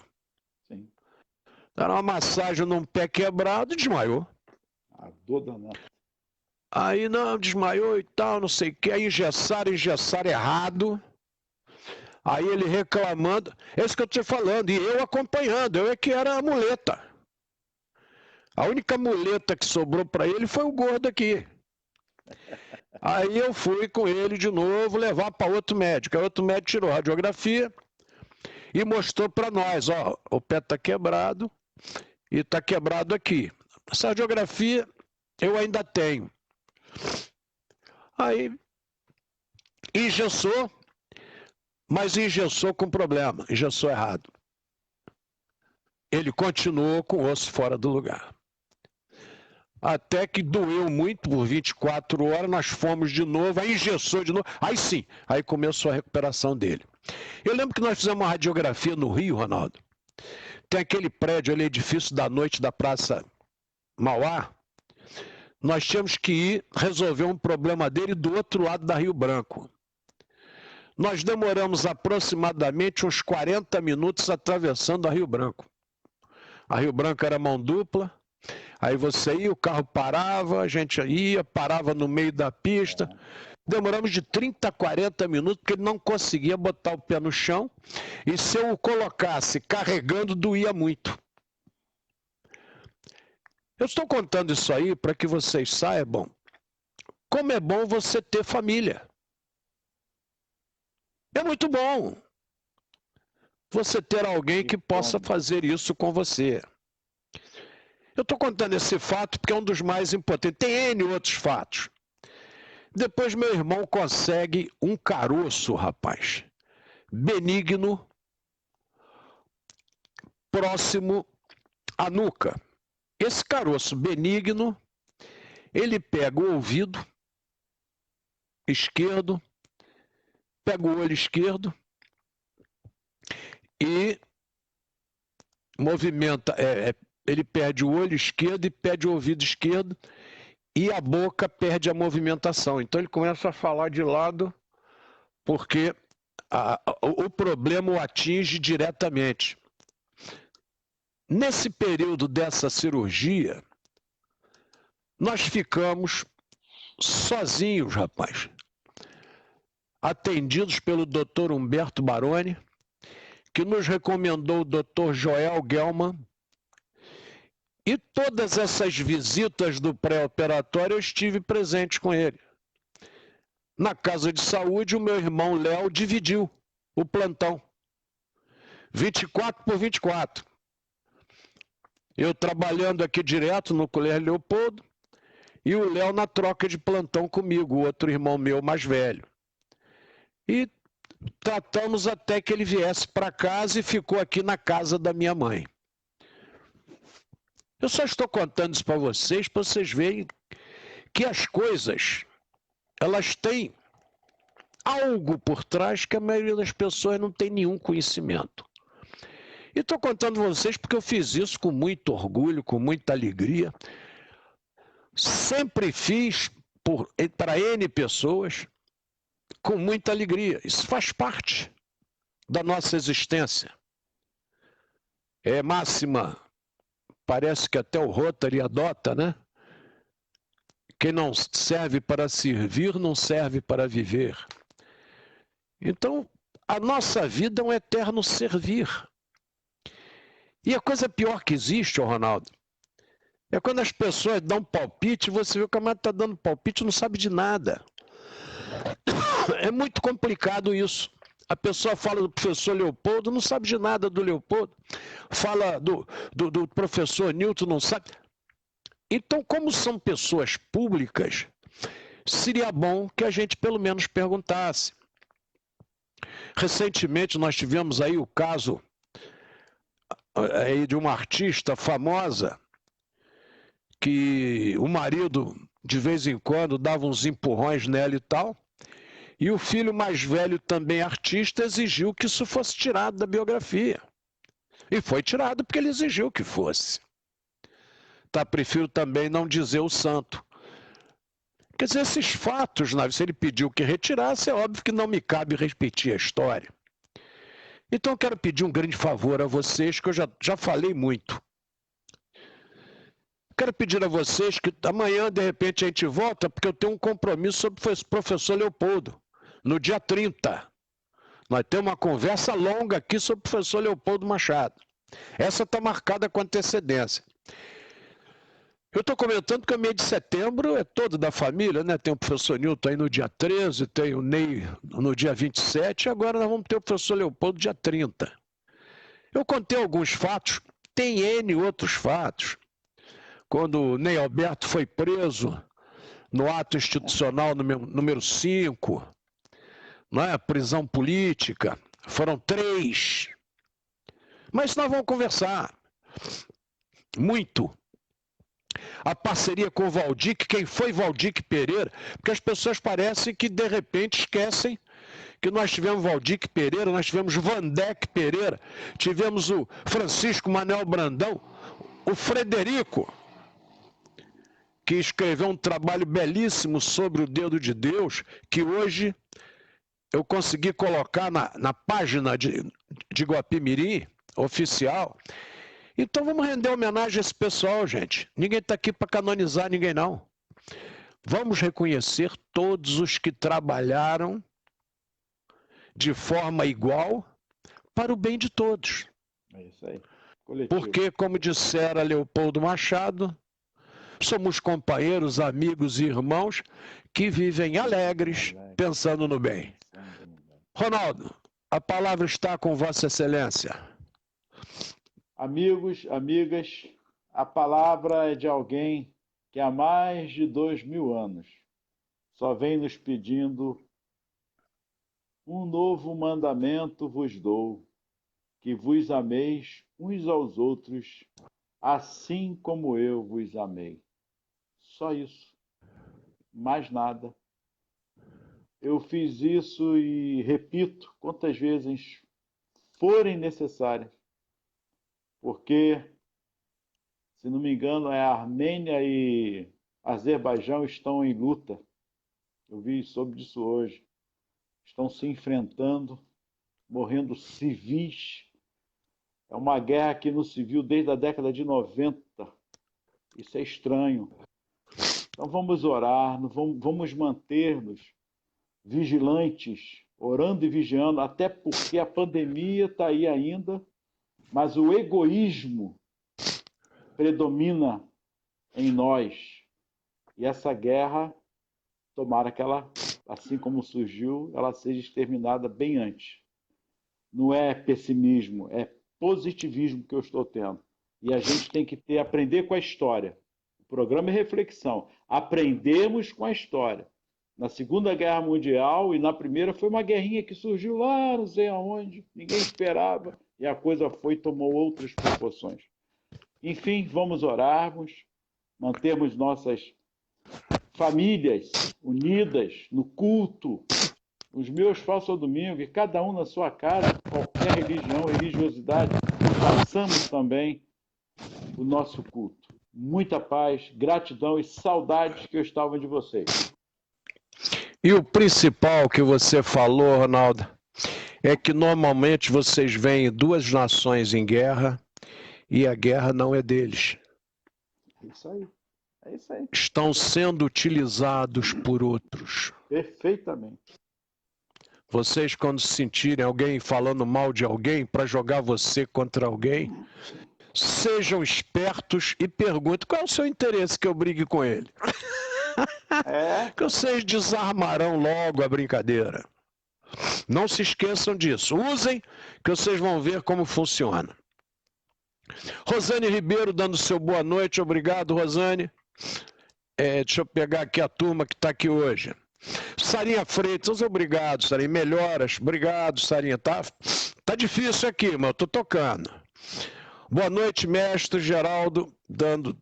Sim. Deram uma massagem num pé quebrado e desmaiou. A dor danada. Aí não, desmaiou e tal, não sei o que. Aí engessaram errado. Aí ele reclamando. É isso que eu estou falando. E eu acompanhando. Eu é que era a muleta. A única muleta que sobrou para ele foi o gordo aqui. Aí eu fui com ele de novo levar para outro médico. Aí outro médico tirou a radiografia e mostrou para nós, ó, o pé está quebrado e está quebrado aqui. Essa radiografia eu ainda tenho. Aí engessou, mas engessou com problema, engessou errado. Ele continuou com o osso fora do lugar. Até que doeu muito por 24 horas, nós fomos de novo, aí engessou de novo, aí sim, aí começou a recuperação dele. Eu lembro que nós fizemos uma radiografia no Rio, Ronaldo. Tem aquele prédio ali, edifício da noite da Praça Mauá. Nós tínhamos que ir resolver um problema dele do outro lado da Rio Branco. Nós demoramos aproximadamente uns 40 minutos atravessando a Rio Branco. A Rio Branco era mão dupla. Aí você ia, o carro parava, a gente ia, parava no meio da pista. Demoramos de 30 a 40 minutos, porque ele não conseguia botar o pé no chão. E se eu o colocasse carregando, doía muito. Eu estou contando isso aí para que vocês saibam como é bom você ter família. É muito bom você ter alguém que possa fazer isso com você. Eu estou contando esse fato porque é um dos mais importantes. Tem N outros fatos. Depois meu irmão consegue um caroço, rapaz, benigno, próximo à nuca. Esse caroço benigno, ele pega o ouvido esquerdo, pega o olho esquerdo e movimenta, ele perde o olho esquerdo e perde o ouvido esquerdo e a boca perde a movimentação. Então ele começa a falar de lado porque o problema o atinge diretamente. Nesse período dessa cirurgia, nós ficamos sozinhos, rapaz, atendidos pelo Dr. Humberto Baroni, que nos recomendou o Dr. Joel Gelman. E todas essas visitas do pré-operatório eu estive presente com ele. Na casa de saúde, o meu irmão Léo dividiu o plantão. 24 por 24. Eu trabalhando aqui direto no Colégio Leopoldo e o Léo na troca de plantão comigo, o outro irmão meu mais velho. E tratamos até que ele viesse para casa e ficou aqui na casa da minha mãe. Eu só estou contando isso para vocês verem que as coisas, elas têm algo por trás que a maioria das pessoas não tem nenhum conhecimento. E estou contando para vocês porque eu fiz isso com muito orgulho, com muita alegria. Sempre fiz para N pessoas com muita alegria. Isso faz parte da nossa existência. É máxima, parece que até o Rotary adota, né? Quem não serve para servir, não serve para viver. Então, a nossa vida é um eterno servir. E a coisa pior que existe, ô Ronaldo, é quando as pessoas dão palpite, você vê que o camarada está dando palpite e não sabe de nada. É muito complicado isso. A pessoa fala do professor Leopoldo, não sabe de nada do Leopoldo. Fala do professor Newton, não sabe. Então, como são pessoas públicas, seria bom que a gente pelo menos perguntasse. Recentemente nós tivemos aí o caso aí de uma artista famosa que o marido de vez em quando dava uns empurrões nela e tal, e o filho mais velho, também artista, exigiu que isso fosse tirado da biografia. E foi tirado porque ele exigiu que fosse. Tá, prefiro também não dizer o santo. Quer dizer, esses fatos, se ele pediu que retirasse, é óbvio que não me cabe repetir a história. Então eu quero pedir um grande favor a vocês, que eu já falei muito. Quero pedir a vocês que amanhã, de repente, a gente volta, porque eu tenho um compromisso sobre o professor Leopoldo, no dia 30. Nós temos uma conversa longa aqui sobre o professor Leopoldo Machado. Essa está marcada com antecedência. Eu estou comentando que o mês de setembro é todo da família, né? Tem o professor Newton aí no dia 13, tem o Ney no dia 27, e agora nós vamos ter o professor Leopoldo no dia 30. Eu contei alguns fatos, tem N outros fatos. Quando o Ney Alberto foi preso no ato institucional número 5, não é? Prisão política, foram 3. Mas nós vamos conversar muito. A parceria com o Valdir, quem foi Valdir Pereira, porque as pessoas parecem que de repente esquecem que nós tivemos Valdir Pereira, nós tivemos Vandeck Pereira, tivemos o Francisco Manuel Brandão, o Frederico, que escreveu um trabalho belíssimo sobre o dedo de Deus, que hoje eu consegui colocar na página de Guapimirim, oficial. Então vamos render homenagem a esse pessoal, gente. Ninguém está aqui para canonizar ninguém, não. Vamos reconhecer todos os que trabalharam de forma igual para o bem de todos. É isso aí. Coletivo. Porque, como dissera Leopoldo Machado, somos companheiros, amigos e irmãos que vivem alegres, pensando no bem. Ronaldo, a palavra está com Vossa Excelência. Amigos, amigas, a palavra é de alguém que há mais de 2000 anos só vem nos pedindo: um novo mandamento vos dou, que vos ameis uns aos outros, assim como eu vos amei. Só isso, mais nada. Eu fiz isso e repito quantas vezes forem necessárias, porque, se não me engano, a Armênia e Azerbaijão estão em luta. Eu vi sobre isso hoje. Estão se enfrentando, morrendo civis. É uma guerra que não se viu desde a década de 90. Isso é estranho. Então vamos orar, vamos manter-nos vigilantes, orando e vigiando, até porque a pandemia está aí ainda, mas o egoísmo predomina em nós. E essa guerra, tomara que ela, assim como surgiu, ela seja exterminada bem antes. Não é pessimismo, é positivismo que eu estou tendo. E a gente tem que aprender com a história. O programa é reflexão. Aprendemos com a história. Na Segunda Guerra Mundial e na Primeira foi uma guerrinha que surgiu lá, não sei aonde, ninguém esperava, e a coisa tomou outras proporções. Enfim, vamos orarmos, mantermos nossas famílias unidas no culto. Os meus façam ao domingo, e cada um na sua casa, qualquer religião, religiosidade, façamos também o nosso culto. Muita paz, gratidão e saudades que eu estava de vocês. E o principal que você falou, Ronaldo, é que normalmente vocês veem duas nações em guerra e a guerra não é deles. É isso aí. É isso aí. Estão sendo utilizados por outros. Perfeitamente. Vocês, quando sentirem alguém falando mal de alguém para jogar você contra alguém, Sejam espertos e perguntem qual é o seu interesse que eu brigue com ele. Que vocês desarmarão logo a brincadeira. Não se esqueçam disso. Usem, que vocês vão ver como funciona. Rosane Ribeiro dando seu boa noite. Obrigado, Rosane. Deixa eu pegar aqui a turma que está aqui hoje. Sarinha Freitas, obrigado, Sarinha. Melhoras, obrigado, Sarinha. Tá difícil aqui, mas eu tô tocando. Boa noite, mestre Geraldo,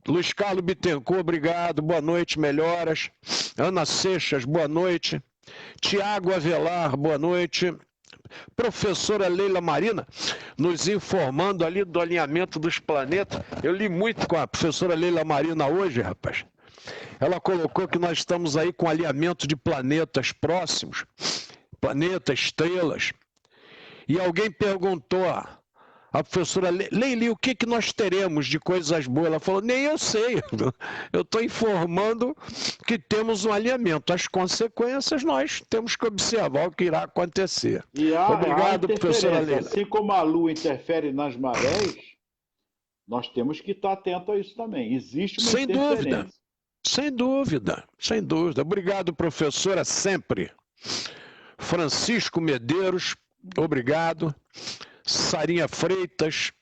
Luiz Carlos Bittencourt, obrigado. Boa noite, melhoras. Ana Seixas, boa noite. Tiago Avelar, boa noite. Professora Leila Marina, nos informando ali do alinhamento dos planetas. Eu li muito com a professora Leila Marina hoje, rapaz. Ela colocou que nós estamos aí com alinhamento de planetas próximos, planetas, estrelas. E alguém perguntou a professora Leili, o que nós teremos de coisas boas? Ela falou, nem eu sei. Eu estou informando que temos um alinhamento. As consequências nós temos que observar o que irá acontecer. Obrigado, professora Leila. Assim como a Lua interfere nas marés, nós temos que estar atento a isso também. Existe uma interferência. Sem dúvida, sem dúvida. Obrigado, professora, sempre. Francisco Medeiros, obrigado. Sarinha Freitas,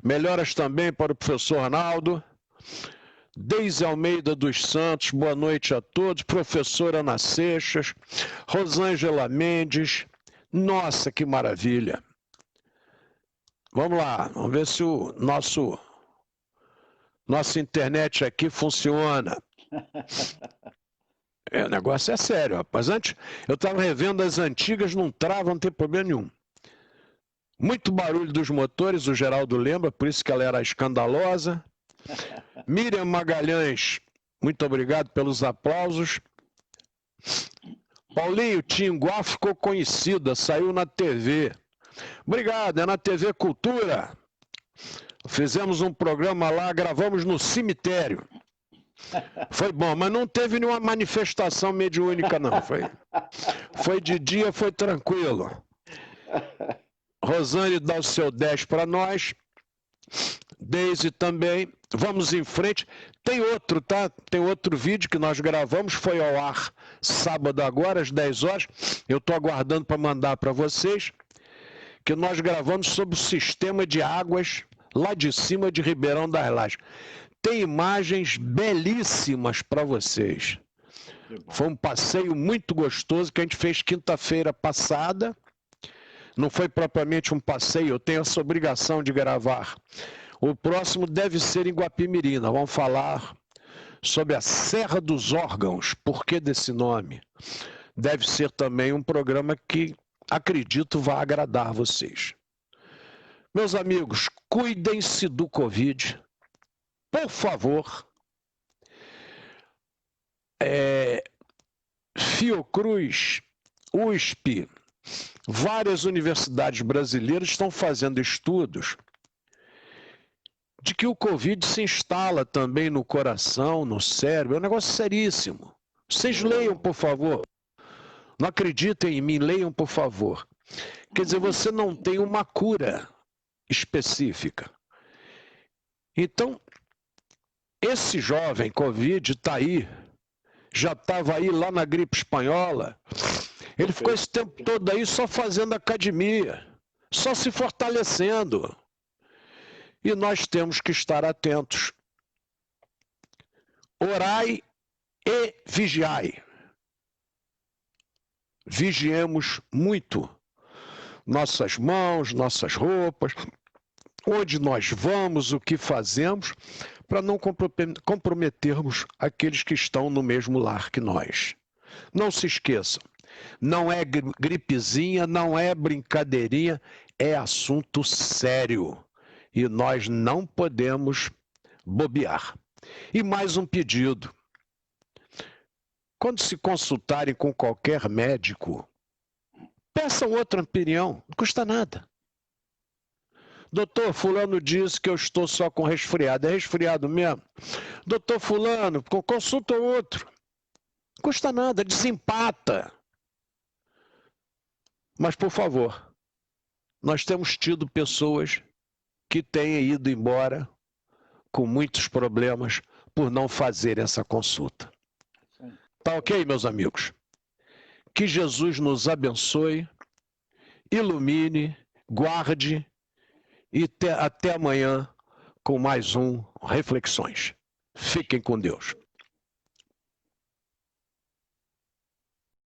melhoras também para o professor Arnaldo. Deise Almeida dos Santos, boa noite a todos. Professora Ana Seixas, Rosângela Mendes, nossa, que maravilha. Vamos lá, vamos ver se o nossa internet aqui funciona. O negócio é sério, rapaz. Antes, eu estava revendo as antigas, não trava, não tem problema nenhum. Muito barulho dos motores, o Geraldo lembra, por isso que ela era escandalosa. Miriam Magalhães, muito obrigado pelos aplausos. Paulinho, Tinguá ficou conhecida, saiu na TV. Obrigado, é na TV Cultura. Fizemos um programa lá, gravamos no cemitério. Foi bom, mas não teve nenhuma manifestação mediúnica, não. Foi de dia, foi tranquilo. Rosane dá o seu 10 para nós. Deise também. Vamos em frente. Tem outro, tá? Tem outro vídeo que nós gravamos, foi ao ar sábado agora, às 10 horas. Eu estou aguardando para mandar para vocês, que nós gravamos sobre o sistema de águas lá de cima de Ribeirão das Lajes. Tem imagens belíssimas para vocês. Foi um passeio muito gostoso que a gente fez quinta-feira passada. Não foi propriamente um passeio, eu tenho essa obrigação de gravar. O próximo deve ser em Guapimirim. Nós vamos falar sobre a Serra dos Órgãos. Por que desse nome? Deve ser também um programa que, acredito, vai agradar vocês. Meus amigos, cuidem-se do Covid. Por favor. Fiocruz, USP, várias universidades brasileiras estão fazendo estudos de que o Covid se instala também no coração, no cérebro. É um negócio seríssimo. Vocês leiam, por favor. Não acreditem em mim, leiam, por favor. Quer dizer, você não tem uma cura específica. Então, esse jovem Covid está aí, já estava aí lá na gripe espanhola. Ele ficou esse tempo todo aí só fazendo academia, só se fortalecendo. E nós temos que estar atentos. Orai e vigiai. Vigiemos muito nossas mãos, nossas roupas, onde nós vamos, o que fazemos, para não comprometermos aqueles que estão no mesmo lar que nós. Não se esqueçam, não é gripezinha, não é brincadeirinha, é assunto sério. E nós não podemos bobear. E mais um pedido. Quando se consultarem com qualquer médico, peçam outra opinião, não custa nada. Doutor, fulano disse que eu estou só com resfriado. É resfriado mesmo? Doutor fulano, consulta outro. Não custa nada, desempata. Mas, por favor, nós temos tido pessoas que tenha ido embora com muitos problemas por não fazer essa consulta. Tá ok, meus amigos? Que Jesus nos abençoe, ilumine, guarde e até amanhã com mais um Reflexões. Fiquem com Deus.